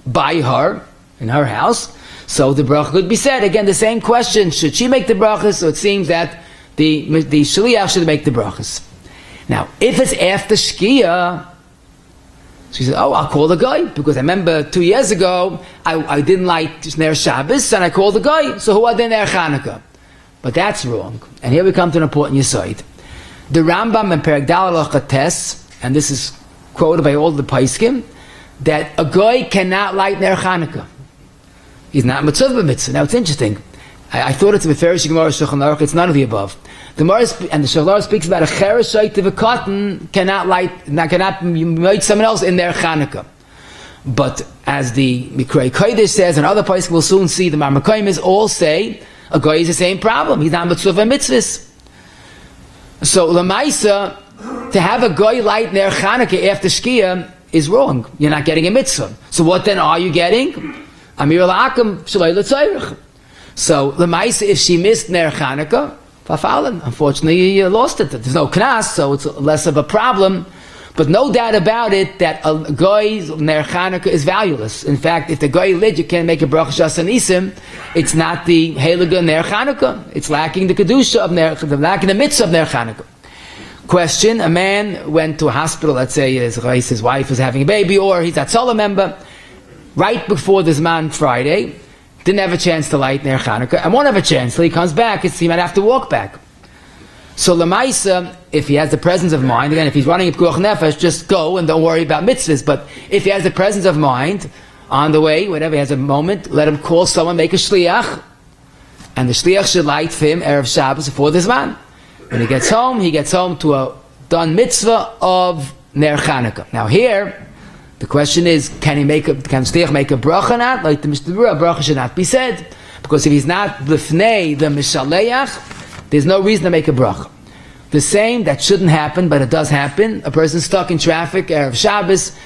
by her, in her house. So the bracha could be said. Again, the same question, should she make the brachas? So it seems that the shaliach should make the brachas. Now, if it's after shkia, she said, I'll call the guy, because I remember 2 years ago, I didn't like Ner Shabbos, and I called the guy, so who are they Ner Chanuka? But that's wrong. And here we come to an important yesod. The Rambam in Perek Dal Halacha Tes, and this is quoted by all the Paiskim, that a guy cannot light Ner Chanuka. He's not mitzvah b'mitzvah. Now it's interesting. I thought it's a Meferish Gemara Shulchan Aruch. It's none of the above. The Gemara and the Shulchan Aruch speaks about a cheresh of a cotton cannot light someone else in their Chanuka. But as the Mikrei Kodesh says, and other places we'll soon see, the Marmakaimis all say a guy is the same problem. He's not mitzvah mitzvahs. So Lamaisa, to have a guy light their Chanuka after Shkia is wrong. You're not getting a mitzvah. So what then are you getting? Amir la'akam shalei l'tzayrich. So Lamaisa, if she missed Ner Chanuka, fafalen. Unfortunately, you lost it. There's no knas, so it's less of a problem. But no doubt about it that a guy's Ner Chanuka is valueless. In fact, if the guy lit, you can't make a bracha שעשה ניסים. It's not the halacha Ner Chanuka. It's lacking the kedusha of lacking the mitzvah of Ner Chanuka. Question: a man went to a hospital. Let's say his wife was having a baby, or he's a Choleh member. Right before this man Friday, didn't have a chance to light Ner Chanuka, and won't have a chance till he comes back. He might have to walk back. So Lamaisa, if he has the presence of mind, again, if he's running a Pikuach Nefesh, just go and don't worry about mitzvahs. But if he has the presence of mind, on the way, whenever he has a moment, let him call someone, make a shliach, and the shliach should light for him Erev Shabbos before this man. When he gets home to a done mitzvah of Ner Chanuka. Now here, the question is, can shliach make a bracha or not? Like the Mishnah, a bracha should not be said, because if he's not lifnei the mishloach, there's no reason to make a bracha. The same, that shouldn't happen, but it does happen. A person stuck in traffic, Erev Shabbos,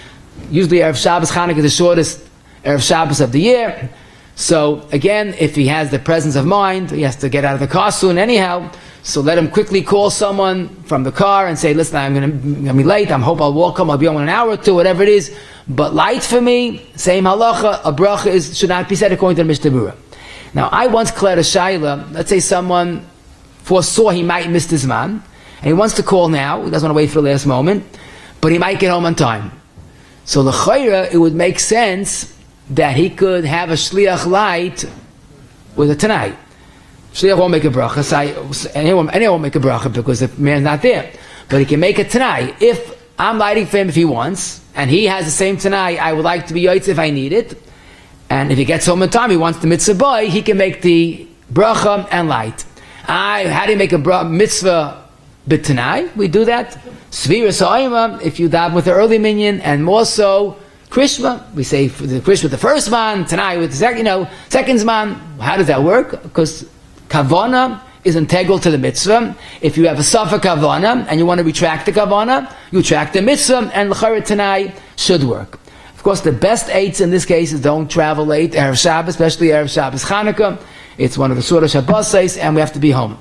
usually Erev Shabbos, Chanuka is the shortest Erev Shabbos of the year. So again, if he has the presence of mind, he has to get out of the car soon anyhow, so let him quickly call someone from the car and say, listen, I'm going to be late, I hope I'll walk home, I'll be home in an hour or two, whatever it is, but light for me, same halacha, a bracha should not be said according to the Mishnah Berurah. Now, I once cleared a shayla, let's say someone foresaw he might miss his man, and he wants to call now, he doesn't want to wait for the last moment, but he might get home on time. So l'chayra, it would make sense that he could have a shliach light with a tanai. Shliach won't make a bracha, anyone won't make a bracha because the man's not there. But he can make a tanai. If I'm lighting for him if he wants, and he has the same tonight. I would like to be yoitz if I need it. And if he gets home in time, he wants the mitzvah boy, he can make the bracha and light. How do you make a mitzvah b'tanai? We do that. Svira sa'ima, if you daven with the early minyan, and more so, Krishma. We say for the Krishma with the first man, tonight with the second man. How does that work? Because kavana is integral to the mitzvah. If you have a safek kavana and you want to retract the kavana, you retract the mitzvah, and l'chayr tonight should work. Of course, the best aides in this case is don't travel late, Erev Shabbos, especially Erev Shabbos Chanuka. It's one of the Surah Shabbos, and we have to be home.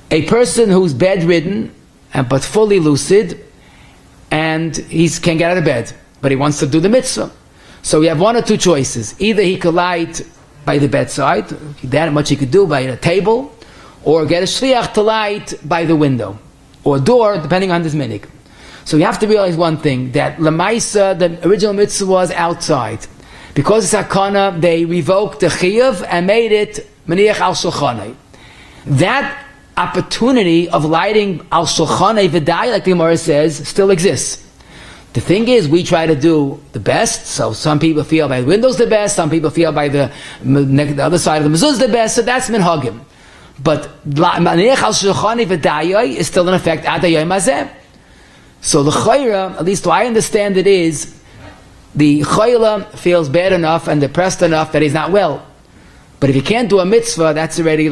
A person who's bedridden, but fully lucid, and he can get out of bed, but he wants to do the mitzvah. So we have one or two choices. Either he could light by the bedside, that much he could do by a table, or get a shliach to light by the window, or door, depending on his minig. So you have to realize one thing, that Lamaisa, the original mitzvah was outside. Because it's Hakana, they revoked the chiyuv and made it maniach al shulchanei. That opportunity of lighting al shulchanei v'dai, like the Gemara says, still exists. The thing is, we try to do the best, so some people feel by the window's the best, some people feel by the other side of the mezuzah the best, so that's minhagim. But maniach al shulchanei v'dai is still in effect ad hayom hazeh. So the chayra, at least what I understand it is, the chayla feels bad enough and depressed enough that he's not well. But if he can't do a mitzvah, that's already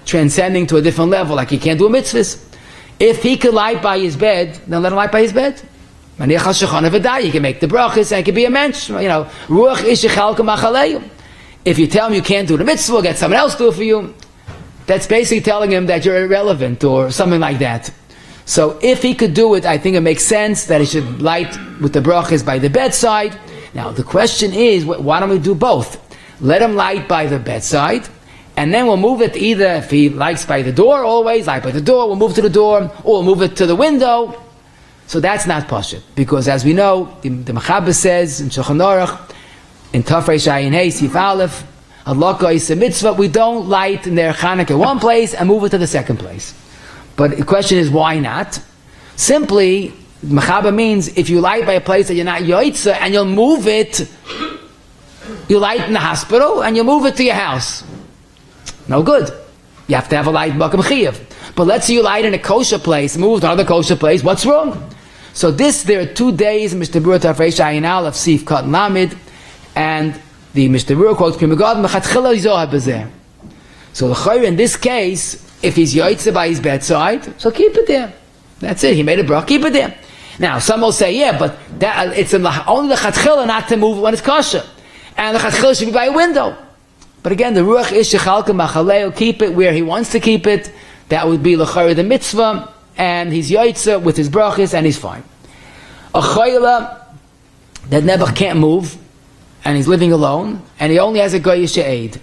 transcending to a different level, like he can't do a mitzvah. If he could light by his bed, then let him light by his bed. He can make the brachas and it can be a mensch. If you tell him you can't do the mitzvah, get someone else to do it for you, that's basically telling him that you're irrelevant or something like that. So if he could do it, I think it makes sense that he should light with the brachas by the bedside. Now the question is, why don't we do both? Let him light by the bedside, and then we'll move it either, if he lights by the door, always light by the door, we'll move to the door, or we'll move it to the window. So that's not pashut, because as we know, the Mechaber says in Shulchan Aruch, in Tafrei Shayin Hey, Sif Aleph, hadlaka is a mitzvah, we don't light in their Chanuka one place and move it to the second place. But the question is, why not? Simply, Mechaber means, if you light by a place that you're not yoitza, and you'll move it, you light in the hospital, and you move it to your house. No good. You have to have a light bakam chiyav. But let's say you light in a kosher place, move to another kosher place, what's wrong? So there are 2 days in Mr. Berurah Tafrei Shayin Aleph Sif Kat Lamed, and the Mr. Berurah quotes Primagad Mechatchila Zohar Bezeh. So the chayr in this case, if he's yoitze by his bedside, so keep it there. That's it. He made a bracha, keep it there. Now, some will say, yeah, but it's only the chatchila not to move when it's kosher. And the chatchila should be by a window. But again, the ruach is shechalka machaleo, keep it where he wants to keep it. That would be l'chayr the mitzvah, and he's yoitze with his brachas, and he's fine. A chayla that never can't move, and he's living alone, and he only has a goyish aide.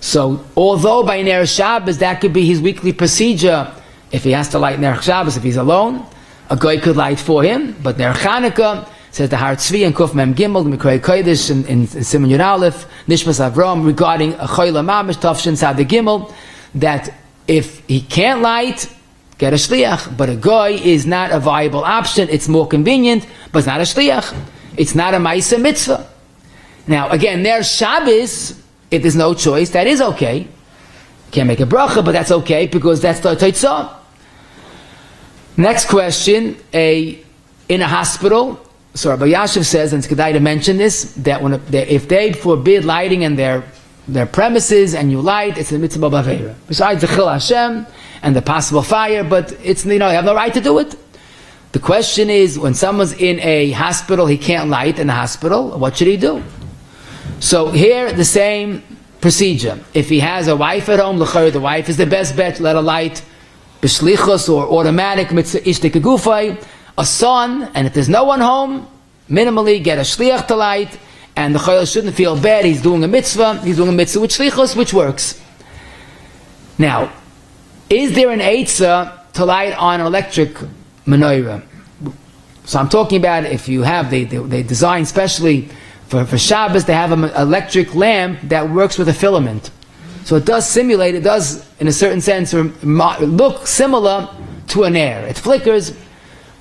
So, although by Ner Shabbos that could be his weekly procedure, if he has to light Ner Shabbos, if he's alone, a guy could light for him. But Ner Chanukah, says the Har Tzvi and Kuf Mem Gimel, the Mikrei Kodesh in Siman Yud Aleph, Nishmas Avram, regarding a Cholah Mamish Tafshin Sad Gimel, that if he can't light, get a shliach. But a guy is not a viable option. It's more convenient, but it's not a shliach. It's not a Ma'aseh mitzvah. Now, again, Ner Shabbos, if there's no choice, that is okay. Can't make a bracha, but that's okay because that's the teitzah. Next question: in a hospital. So Rabbi Yashiv says, and it's kedai to mention this, that if they forbid lighting in their premises and you light, it's a mitzvah b'aveira. Besides the chil Hashem and the possible fire, but it's you have no right to do it. The question is, when someone's in a hospital, he can't light in the hospital. What should he do? So here, the same procedure. If he has a wife at home, the wife is the best bet. Let her light shlichus or automatic mitzvah ishtik gufay. A son, and if there's no one home, minimally get a shliach to light, and the chayil shouldn't feel bad. He's doing a mitzvah. He's doing a mitzvah with shlichus, which works. Now, is there an eitzah to light on an electric menorah? So I'm talking about if you have they design specially. For Shabbos, they have an electric lamp that works with a filament. So it does simulate, it does, in a certain sense, look similar to an air. It flickers,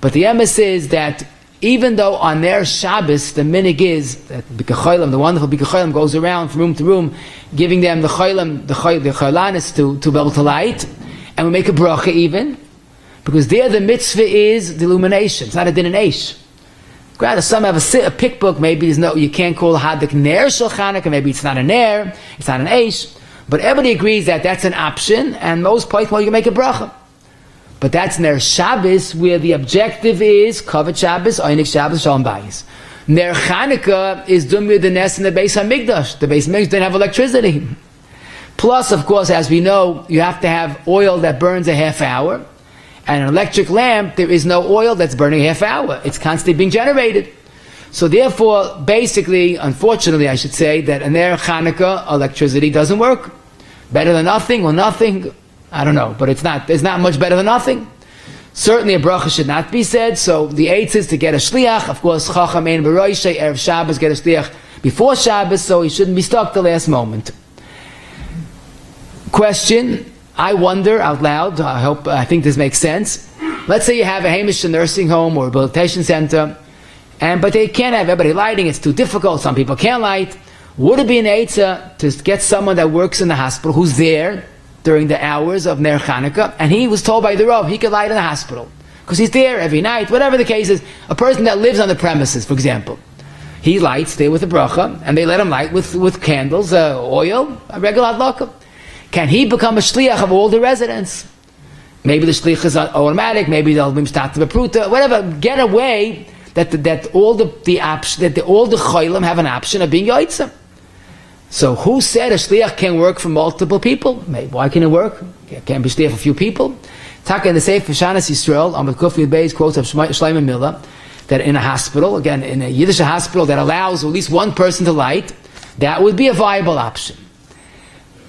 but But the emes is that even though on their Shabbos, the minig is that B'Kecholim, the wonderful B'Kecholim, goes around from room to room, giving them the Cholanis to be able to light, and we make a bracha even, because there the mitzvah is the illumination. It's not a din and eish. Rather, some have a pick book, maybe there's no, you can't call hadlaka ner shel Chanuka, maybe it's not a ner, it's not an eish, but everybody agrees that that's an option, and most places, well, you can make a bracha. But that's Ner Shabbos, where the objective is Kavod Shabbos, Einik Shabbos, Shalom Bayis. Ner Chanukah is Dumir the Nest in the Beis HaMikdash. The Beis HaMikdash didn't have electricity. Plus, of course, as we know, you have to have oil that burns a half hour. And an electric lamp, there is no oil that's burning a half hour. It's constantly being generated. So therefore, basically, unfortunately, I should say, that in Ner Chanukah, electricity doesn't work. Better than nothing or nothing. I don't know, but it's not much better than nothing. Certainly a bracha should not be said, so the aide is to get a shliach. Of course, Chacham ein b'roishay, Erev Shabbos, get a shliach before Shabbos, so he shouldn't be stuck the last moment. Question, I wonder out loud, I think this makes sense. Let's say you have a Hamish nursing home or rehabilitation center, but they can't have everybody lighting, it's too difficult, some people can't light. Would it be an aide to get someone that works in the hospital who's there during the hours of Ner Chanukah, and he was told by the Rav he could light in the hospital because he's there every night, whatever the case is. A person that lives on the premises, for example, he lights there with a bracha, and they let him light with candles, oil, a regular hadlaka. Can he become a shliach of all the residents? Maybe the shliach is automatic, maybe they'll be mishtat b'pruta, whatever. Get away that all the cholim have an option of being yotzim. So who said a shliach can work for multiple people? Maybe. Why can it work? It can't be shliach for a few people. Taka in the Sefer Eretz Yisroel, on the Kufli Beis quotes of Shlomo Miller, that in a hospital, again, in a Yiddish hospital that allows at least one person to light, that would be a viable option.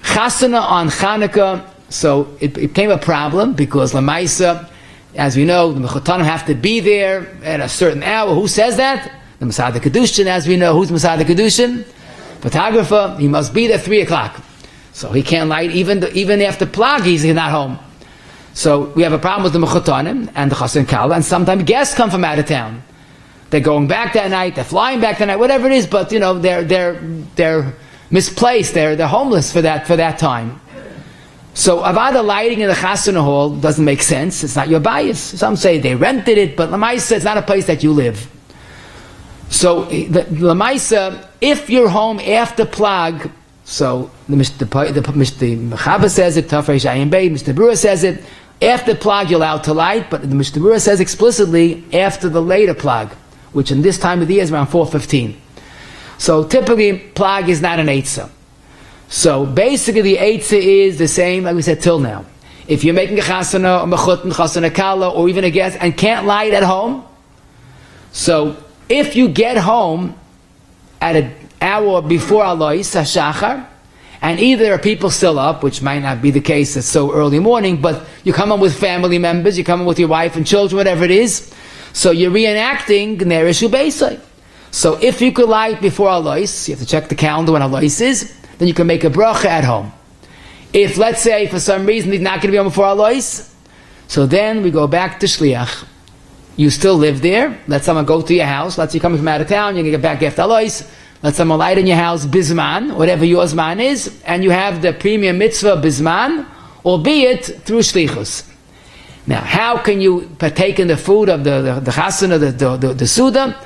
Chasana on Chanukah, so it became a problem because Lamaisa, as we know, the Mechotanim have to be there at a certain hour. Who says that? The Masad Kedushin, as we know. Who's Masad Kedushin? Photographer, he must be there 3 o'clock. So he can't light even after Plag, he's not home. So we have a problem with the Mechotanim and the Chassan Kala, and sometimes guests come from out of town. They're going back that night, they're flying back that night, whatever it is, but they're misplaced, they're homeless for that time. So Avada lighting in the Chasana hall doesn't make sense, it's not your bias. Some say they rented it, but Lamaisa, it's not a place that you live. So the Lamaisa, if you're home after Plag, so the Mechaba says it, Tafresh Ayin Bey, Mr. Brewer says it, after Plag you're allowed to light, but the Mr. Brewer says explicitly after the later Plag, which in this time of the year is around 4:15. So typically Plag is not an Eitzah. So basically the Eitzah is the same like we said till now. If you're making a Chasana, a Mechut, Chasana Kala, or even a guest, and can't light at home, so if you get home at an hour before Alois HaShachar, and either there are people still up, which might not be the case, it's so early morning, but you come in with family members, you come in with your wife and children, whatever it is, so you're reenacting Neiros Ubeisai. So if you could light before Alois, you have to check the calendar when Alois is, then you can make a bracha at home. If, let's say, for some reason he's not going to be home before Alois, so then we go back to Shliach. You still live there, let someone go to your house, let's say you're coming from out of town, you're going to get back after Alois, let someone light in your house, Bzman, whatever your Zman is, and you have the premium mitzvah Bzman, albeit through shlichus. Now, how can you partake in the food of the chasana, the suda?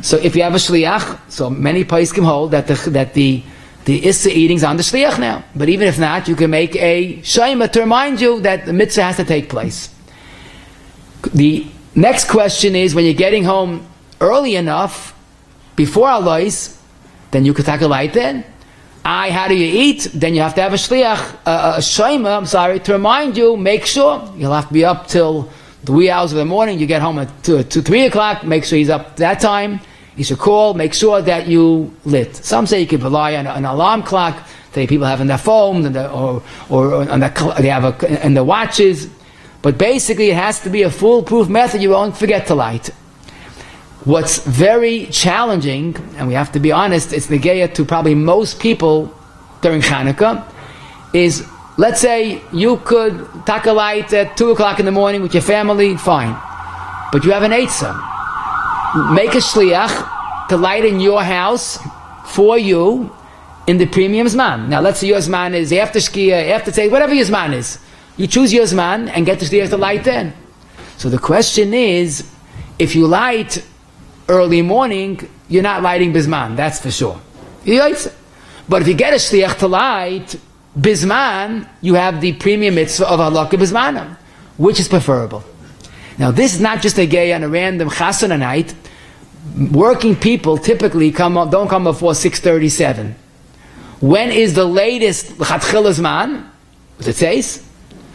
So if you have a shliach, so many places can hold that the issa eating's on the shliach now. But even if not, you can make a shema to remind you that the mitzvah has to take place. The next question is, when you're getting home early enough, before Alois, then you could take a light then. How do you eat? Then you have to have a shliach, a shema, to remind you, make sure. You'll have to be up till the wee hours of the morning. You get home at 2, 3 o'clock, make sure he's up that time. You should call, make sure that you lit. Some say you could rely on an alarm clock. Today people have in their phones, or on they have in the watches. But basically it has to be a foolproof method. You won't forget to light. What's very challenging, and we have to be honest, it's negeya to probably most people during Chanuka, is, let's say you could take a light at 2 o'clock in the morning with your family, fine. but you have an eitzah. Make a shliach to light in your house for you in the premium zman. Now let's say your zman is after shkia, after tzeit, whatever your zman is. You choose your zman and get the shliach to light then. So the question is, if you light early morning, you're not lighting bizman, that's for sure. But if you get a shliach to light bizman, you have the premium mitzvah of hadlaka bizmanam, which is preferable. Now this is not just a gay on a random chasana night. Working people typically don't come before 6:37. When is the latest l'chatchila zman? Does it says?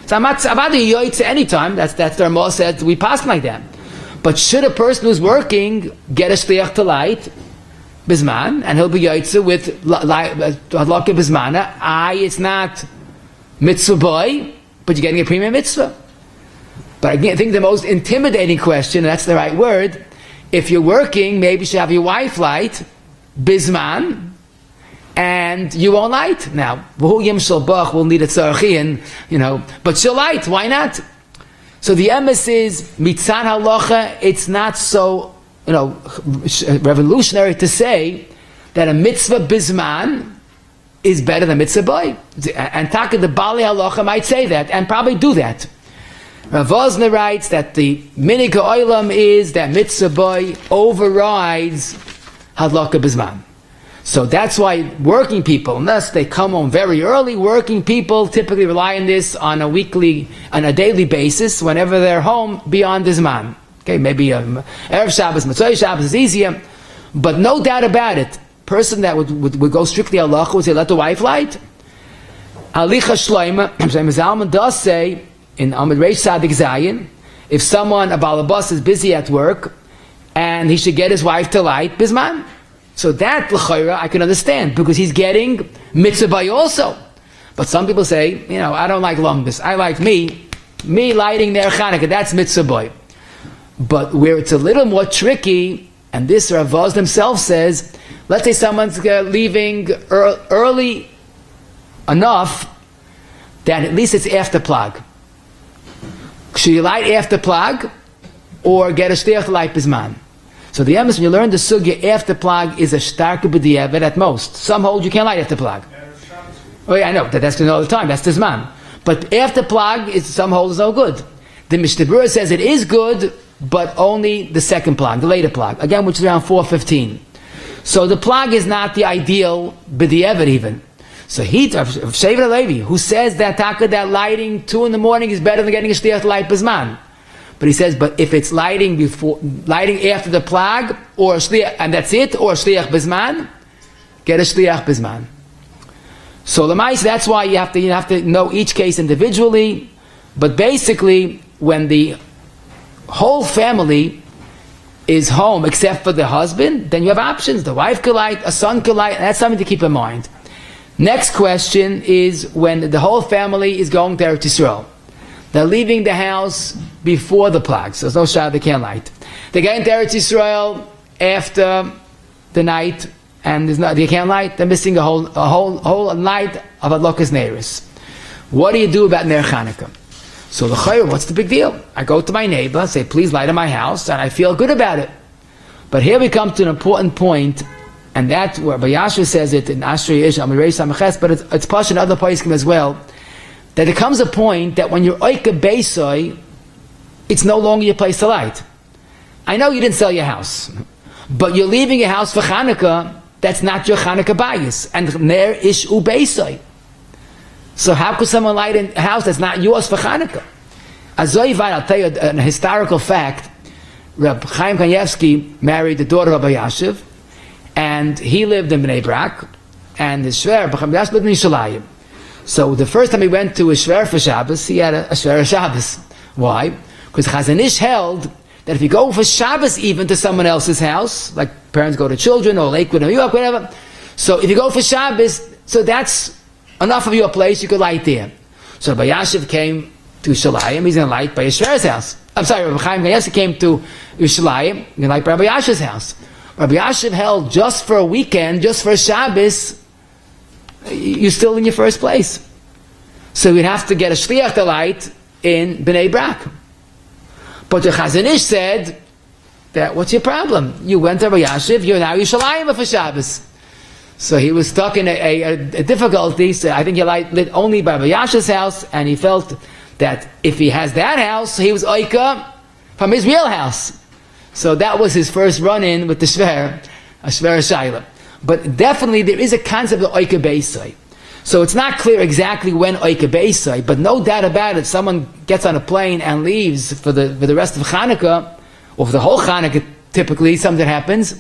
So avadi any time. That's the Ramah said we pass like that. But should a person who's working get a shliach to light bizman, and he'll be yoytze with hadlaka bizmana? It's not mitzvah boy, but you're getting a premium mitzvah. But I think the most intimidating question, and that's the right word, if you're working, maybe you should have your wife light bizman, and you won't light. Now, will need a tzarchian, but she'll light. Why not? So the emes is mitzan halacha. It's not so revolutionary to say that a mitzvah bizman is better than mitzvah boy. And Taka the Bali halacha might say that and probably do that. Rav Vosner writes that the minig ha'olam is that mitzvah boy overrides hadlaka bizman. So that's why working people, unless they come home very early, working people typically rely on this on a daily basis, whenever they're home beyond the zman. Okay, maybe Erev Shabbos, Matzot Shabbos is easier, but no doubt about it, person that would go strictly halacha would say, let the wife light. Halicha shloima, Zalman does say, in Amid Reish Sadik Zayin, if someone, a balabas, is busy at work, and he should get his wife to light bizman. So that, l'chayra, I can understand, because he's getting mitzvah by also. But some people say, I don't like lumbus. I like me lighting their Chanuka, that's mitzvah boy. But where it's a little more tricky, and this Rav Vos himself says, let's say someone's leaving early enough that at least it's after plag. Should you light after plag, or get a shliach to light bizman? So the emes, when you learn the sugya after plag, is a starke b'diavad at most. Some hold you can't light after plag. Oh yeah, I know, that's all the time, that's the zman. But after plag, some hold is no good. The Mishnah says it is good, but only the second plag, the later plag, again, which is around 4:15. So the plag is not the ideal b'diavad even. So Shevet Levi, who says that taka, that lighting 2 in the morning is better than getting a shliach to light bizman. But he says, but if it's lighting after the plag, or shliach, and that's it, or shliach bizman, get a shliach bizman. So Lamais, that's why you have to know each case individually. But basically, when the whole family is home except for the husband, then you have options. The wife could light, a son could light, and that's something to keep in mind. Next question is when the whole family is going to Eretz Yisroel. They're leaving the house before the plag, so there's no shah, they can't light. They get into Eretz Yisroel after the night, and they can't light. They're missing a whole night of hadlakas Neiros. What do you do about Ner Chanuka? So the chayr, what's the big deal? I go to my neighbor, say, please light in my house, and I feel good about it. But here we come to an important point, and that's where Rabbi Yashua says it in Ashrei Ish, Amirei Samaches, but it's posh in other poskim as well, that there comes a point that when you're oike beisoi, it's no longer your place to light. I know you didn't sell your house, but you're leaving your house for Chanuka, that's not your Chanuka bias, and ner ish u beisoi. So how could someone light in a house that's not yours for Chanuka? Azoivad, I'll tell you a historical fact. Reb Chaim Kanievsky married the daughter of Rabbi Yashiv, and he lived in Bnei Brak, and his shver, Rabbi Chaim Yashiv, lived in Yerushalayim. So the first time he went to a shver for Shabbos, he had a shver of Shabbos. Why? Because Chazon Ish held that if you go for Shabbos even to someone else's house, like parents go to children, or Lakewood, or New York, whatever, so if you go for Shabbos, so that's enough of your place, you could light there. So Rabbi Yashiv came to Yerushalayim, he's going to light by his shver's house. I'm sorry, Rabbi Chaim Kanievsky came to Yerushalayim, he's going to light by Rabbi Yashiv's house. Rabbi Yashiv held just for a weekend, just for Shabbos, you're still in your first place. So you'd have to get a shliach to light in Bnei Brak. But the Chazon Ish said that, what's your problem? You went to Rabbi Yashiv, you're now Yerushalayim for Shabbos. So he was stuck in a difficulty. So I think he lit only by Rabbi Yashiv's house, and he felt that if he has that house, he was oika from his real house. So that was his first run-in with the Shver, a Shver Shaila. But definitely there is a concept of oika beisai. So it's not clear exactly when oika beisai, but no doubt about it, someone gets on a plane and leaves for the rest of Chanuka, or for the whole Chanuka, typically something happens,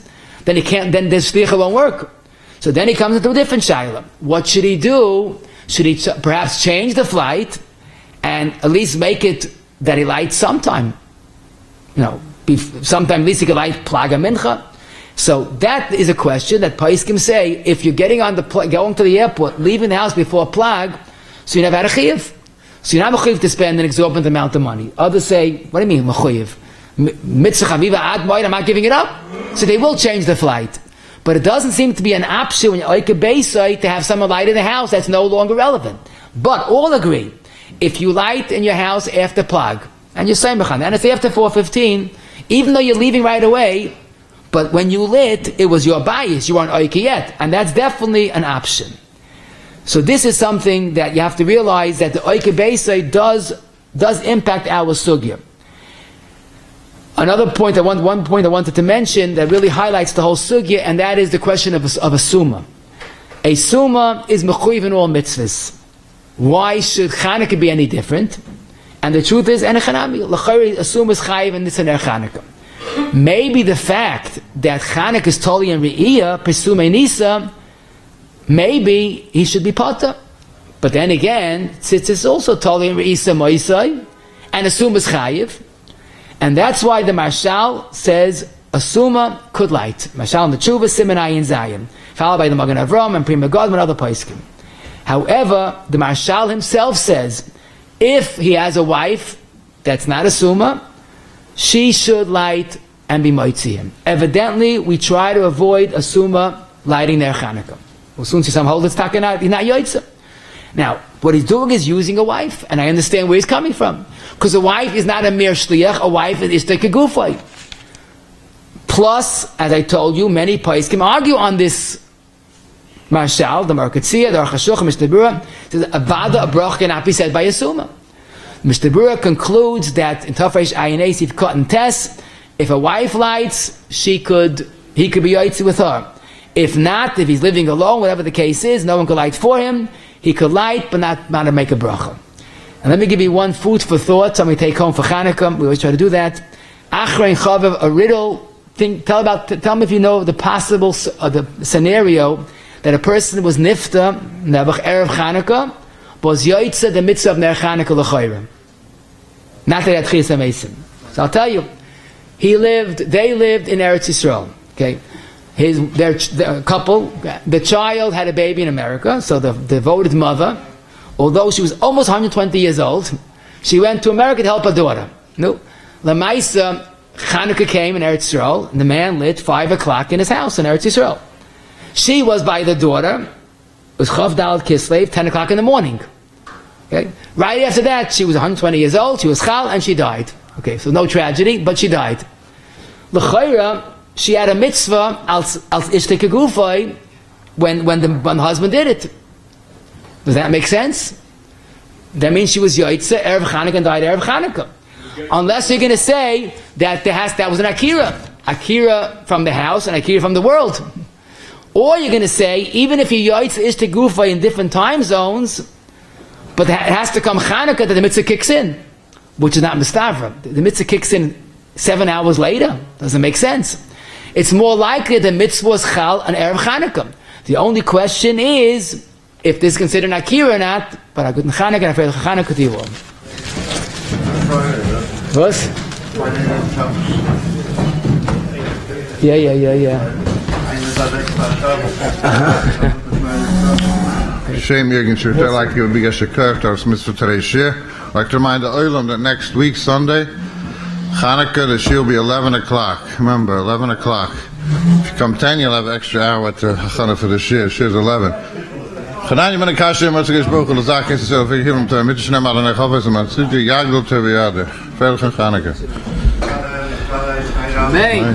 then then the shlichus won't work. So then he comes into a different shaila. What should he do? Should he perhaps change the flight and at least make it that he lights sometime? Sometime at least he could light plag mincha. So that is a question that Paiskim say, if you're getting on going to the airport, leaving the house before plag, so you never had a chiyuv. So you're not mechuyev to spend an exorbitant amount of money. Others say, what do you mean mechuyev? Mitzvah chaviva ad moed, I'm not giving it up. So they will change the flight. But it doesn't seem to be an option when you're oika beisai to have someone light in the house. That's no longer relevant. But all agree, if you light in your house after plag, and you're saying and it's after 4:15, even though you're leaving right away, but when you lit, it was your bias, you weren't oika yet, and that's definitely an option. So this is something that you have to realize, that the oika beisai does impact our sugya. Another point, one point I wanted to mention that really highlights the whole sugya, and that is the question of a summa. A summa is mechuyev in all mitzvahs. Why should Chanukah be any different? And the truth is, enechanami, l'chayri, a summa is chayiv and it's an Chanukah. Maybe the fact that Chanukah is totally in re'iyah, pesume nisa, maybe he should be potter. But then again, tzitz is also totally in re'iyah moisai, and a summa is chayiv. And that's why the Marshal says a summa could light. Marshal in the Tshuva, Siman Ayin Zayin, followed by the Magen Avram and Prima God and other poskim. However, the Marshal himself says, if he has a wife that's not a summa, she should light and be moitzi him. Evidently, we try to avoid a summa lighting their Chanukah. Well, soon as some hold it's talking out, he's not yoitza. Now, what he's doing is using a wife, and I understand where he's coming from. Because a wife is not a mere shliach, a wife is ishtek gufay. Plus, as I told you, many poskim argue on this marshal, the Merkatzia, the Archashuch, Mr. Bura, says a bracha cannot be said by a summa. Mr. Bura concludes that in Tafresh Ayin Eisiv Cotton Tess, if a wife lights, he could be yoitzi with her. If not, if he's living alone, whatever the case is, no one could light for him, he could light, but not to make a bracha. And let me give you one food for thought, something we take home for Chanukah. We always try to do that. Achrein Chavev, a riddle. Tell me if you know the possible the scenario that a person was nifta, Nebuch Erev Chanukah, was yoitze the mitzvah of Ner Chanukah l'chayrim. Not that he had chiyus ha-meisim. So I'll tell you, they lived in Eretz Yisroel. Okay, their couple, the child had a baby in America, so the devoted mother, although she was almost 120 years old, she went to America to help her daughter. No, Lamaisa, Chanuka came in Eretz Yisroel, and the man lit 5 o'clock in his house in Eretz Yisroel. She was by the daughter. It was Chav Daled Kislev, 10 o'clock in the morning. Okay, right after that, she was 120 years old. She was chal and she died. Okay, so no tragedy, but she died. L'chayra, she had a mitzvah als ishtek gufay when the husband did it. Does that make sense? That means she was yoitze erev Chanukah and died erev Chanukah. Unless you're going to say that that was an akira from the house and akira from the world. Or you're going to say, even if you yoitze ishtek gufay in different time zones, but it has to come Chanukah that the mitzvah kicks in, which is not mistavra. The mitzvah kicks in 7 hours later. Doesn't make sense. It's more likely the mitzvah was chal on erev Chanukah. The only question is if this is considered an akira or not. But a good Chanukah and a fair Chanukah to you all. What? Yeah. Shame Jürgen should tell like you would be a shekert or mitzvah Tereshir. Like to remind the Oilam that next week, Sunday, Chanukah, the shir will be 11 o'clock. Remember, 11 o'clock. If you come 10, you'll have an extra hour to Chanukah for the shir. Shir's 11. Chanani ben Akashim, Matzagish Baruch Hu, Lazak, Yisrael, Fik Hivim, Mitishnem, Alanei Chavez, Matziti, Yagdol, Teviyader. Fair Chanukah. Amen.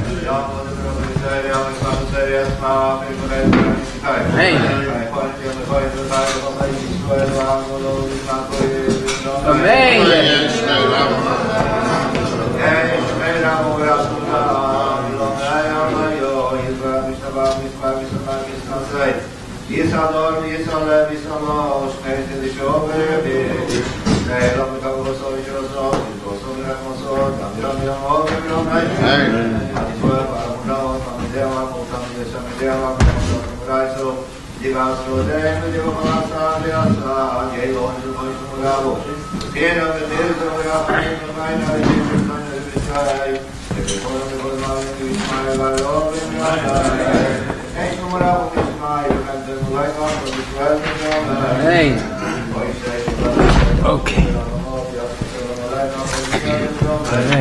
Okay.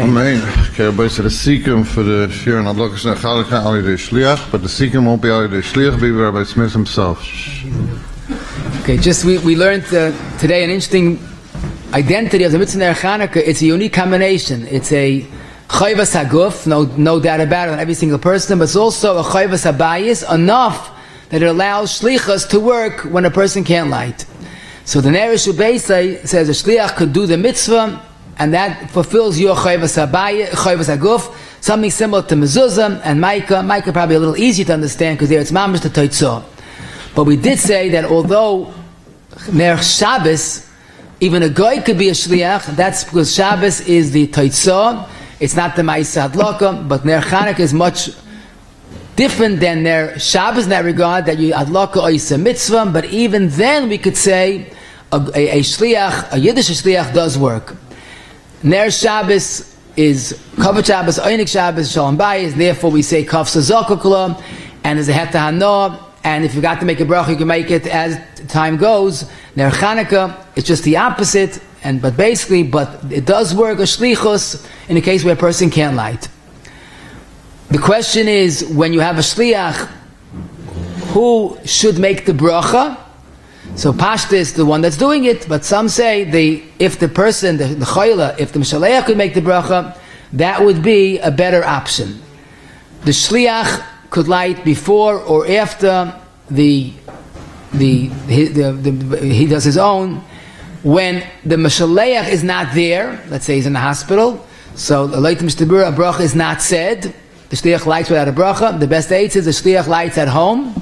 Amen. Okay, Rabbi said the Sikkim for the fear and hadlaka and hadlaka only the shliach, but the Sikkim won't be only the shliach, be Rabbi Smith himself. Okay, just we learned today an interesting identity of the mitzvah Chanuka. It's a unique combination. It's a chayvas haguf, no doubt about it, on every single person, but it's also a chayvas habayis, enough that it allows shlichus to work when a person can't light. So the Neiros says a shliach could do the mitzvah, and that fulfills your chayvas haguf, something similar to mezuzah and Micah probably a little easier to understand because there it's mamish the toitzah. But we did say that although Ner Shabbos, even a guy could be a shliach, that's because Shabbos is the toitzah, it's not the ma'aseh hadlaka, but Ner Chanuka is much different than Ner Shabbos in that regard, that you hadlaka is a mitzvah, but even then we could say a shliach, a Yiddish shliach does work. Ner Shabbos is Kavod Shabbos, Einik Shabbos, Shalom Bayis, therefore we say Kaf Sazakukla, and there's a Het Hana, and if you got to make a bracha, you can make it as time goes. Ner Chanuka, it's just the opposite, but it does work a shlichus in a case where a person can't light. The question is, when you have a shliach, who should make the bracha? So Pashta is the one that's doing it, but some say if the person, the Choleh, if the mishloach could make the bracha, that would be a better option. The shliach could light before or after he does his own. When the mishloach is not there, let's say he's in the hospital, so a bracha is not said, the shliach lights without a bracha. The best aide is the shliach lights at home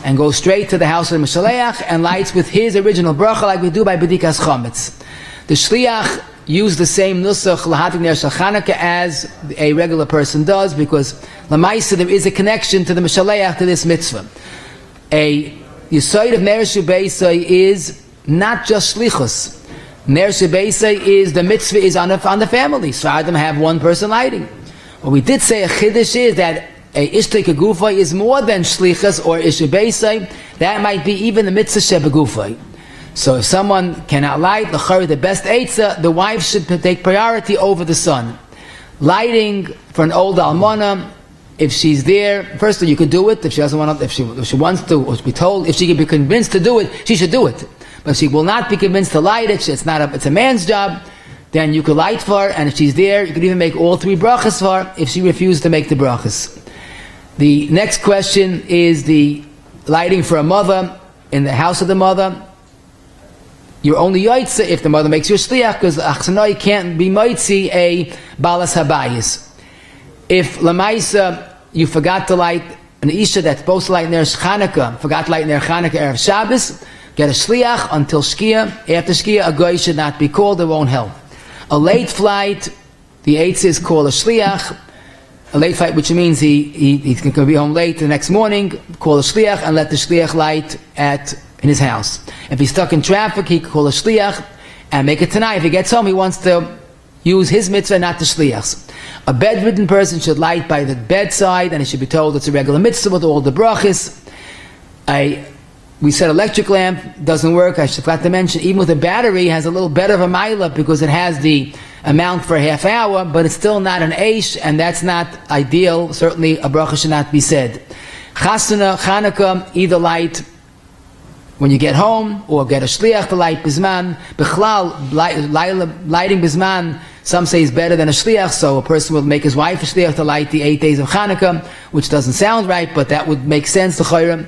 and goes straight to the house of the mishloach and lights with his original bracha like we do by bedikas chametz. The shliach used the same nusach lahatik ner shel Chanuka as a regular person does, because lamaisa there is a connection to the mishloach, to this mitzvah. A yisoid of ner shebeisai is not just shlichus. Ner shebeisai is the mitzvah is on the family. So Adam have one person lighting. What we did say a chiddush is that a ishtei kegufay is more than shlichus or ishebeisai. That might be even the mitzvah shebegufay. So if someone cannot light, the best eitzah, the wife should take priority over the son. Lighting for an old almana, if she's there, firstly you could do it. If she doesn't want to, if she wants to, or be told, if she can be convinced to do it, she should do it. But if she will not be convinced to light it, it's a man's job, then you could light for her, and if she's there, you could even make all three brachas for her if she refused to make the brachas. The next question is the lighting for a mother in the house of the mother. You're only yaitze if the mother makes you a shliach, because achsanoi can't be moitzi a balas habayis. If lamaisa you forgot to light an isha that's supposed to light ner Chanuka, forgot to light ner Chanuka erev Shabbos, get a shliach until shkia. After shkia, a goy should not be called; it won't help. A late flight, the eitzah is called a shliach. A late flight, which means he's going to be home late the next morning, call a shliach and let the shliach light in his house. If he's stuck in traffic, he can call a shliach and make it tonight. If he gets home, he wants to use his mitzvah, not the shliach's. A bedridden person should light by the bedside, and he should be told it's a regular mitzvah with all the brachas. We said electric lamp doesn't work. I forgot to mention, even with a battery, it has a little better of a milah because it has the amount for a half hour, but it's still not an aish, and that's not ideal. Certainly a bracha should not be said. Chasana, Chanuka, either light when you get home, or get a shliach to light b'zman. B'chlal, lighting b'zman Some say it's better than a shliach, so a person will make his wife a shliach to light the 8 days of Chanuka, which doesn't sound right, but that would make sense to Chayrim.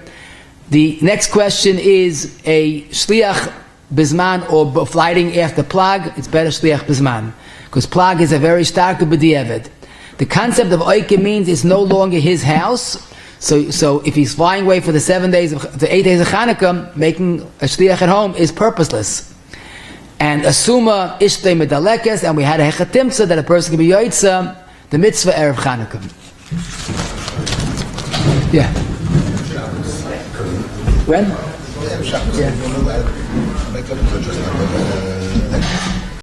The next question is a shliach b'zman or lighting after plag. It's better shliach b'zman, because plag is a very stark b'diavad. The concept of oike means it's no longer his house. So if he's flying away for the 8 days of Chanuka, making a shliach at home is purposeless. And asuma ishtei medalekes, and we had a hechatimtza that a person can be yoitza the mitzvah erev Chanuka. Yeah. When? Yeah.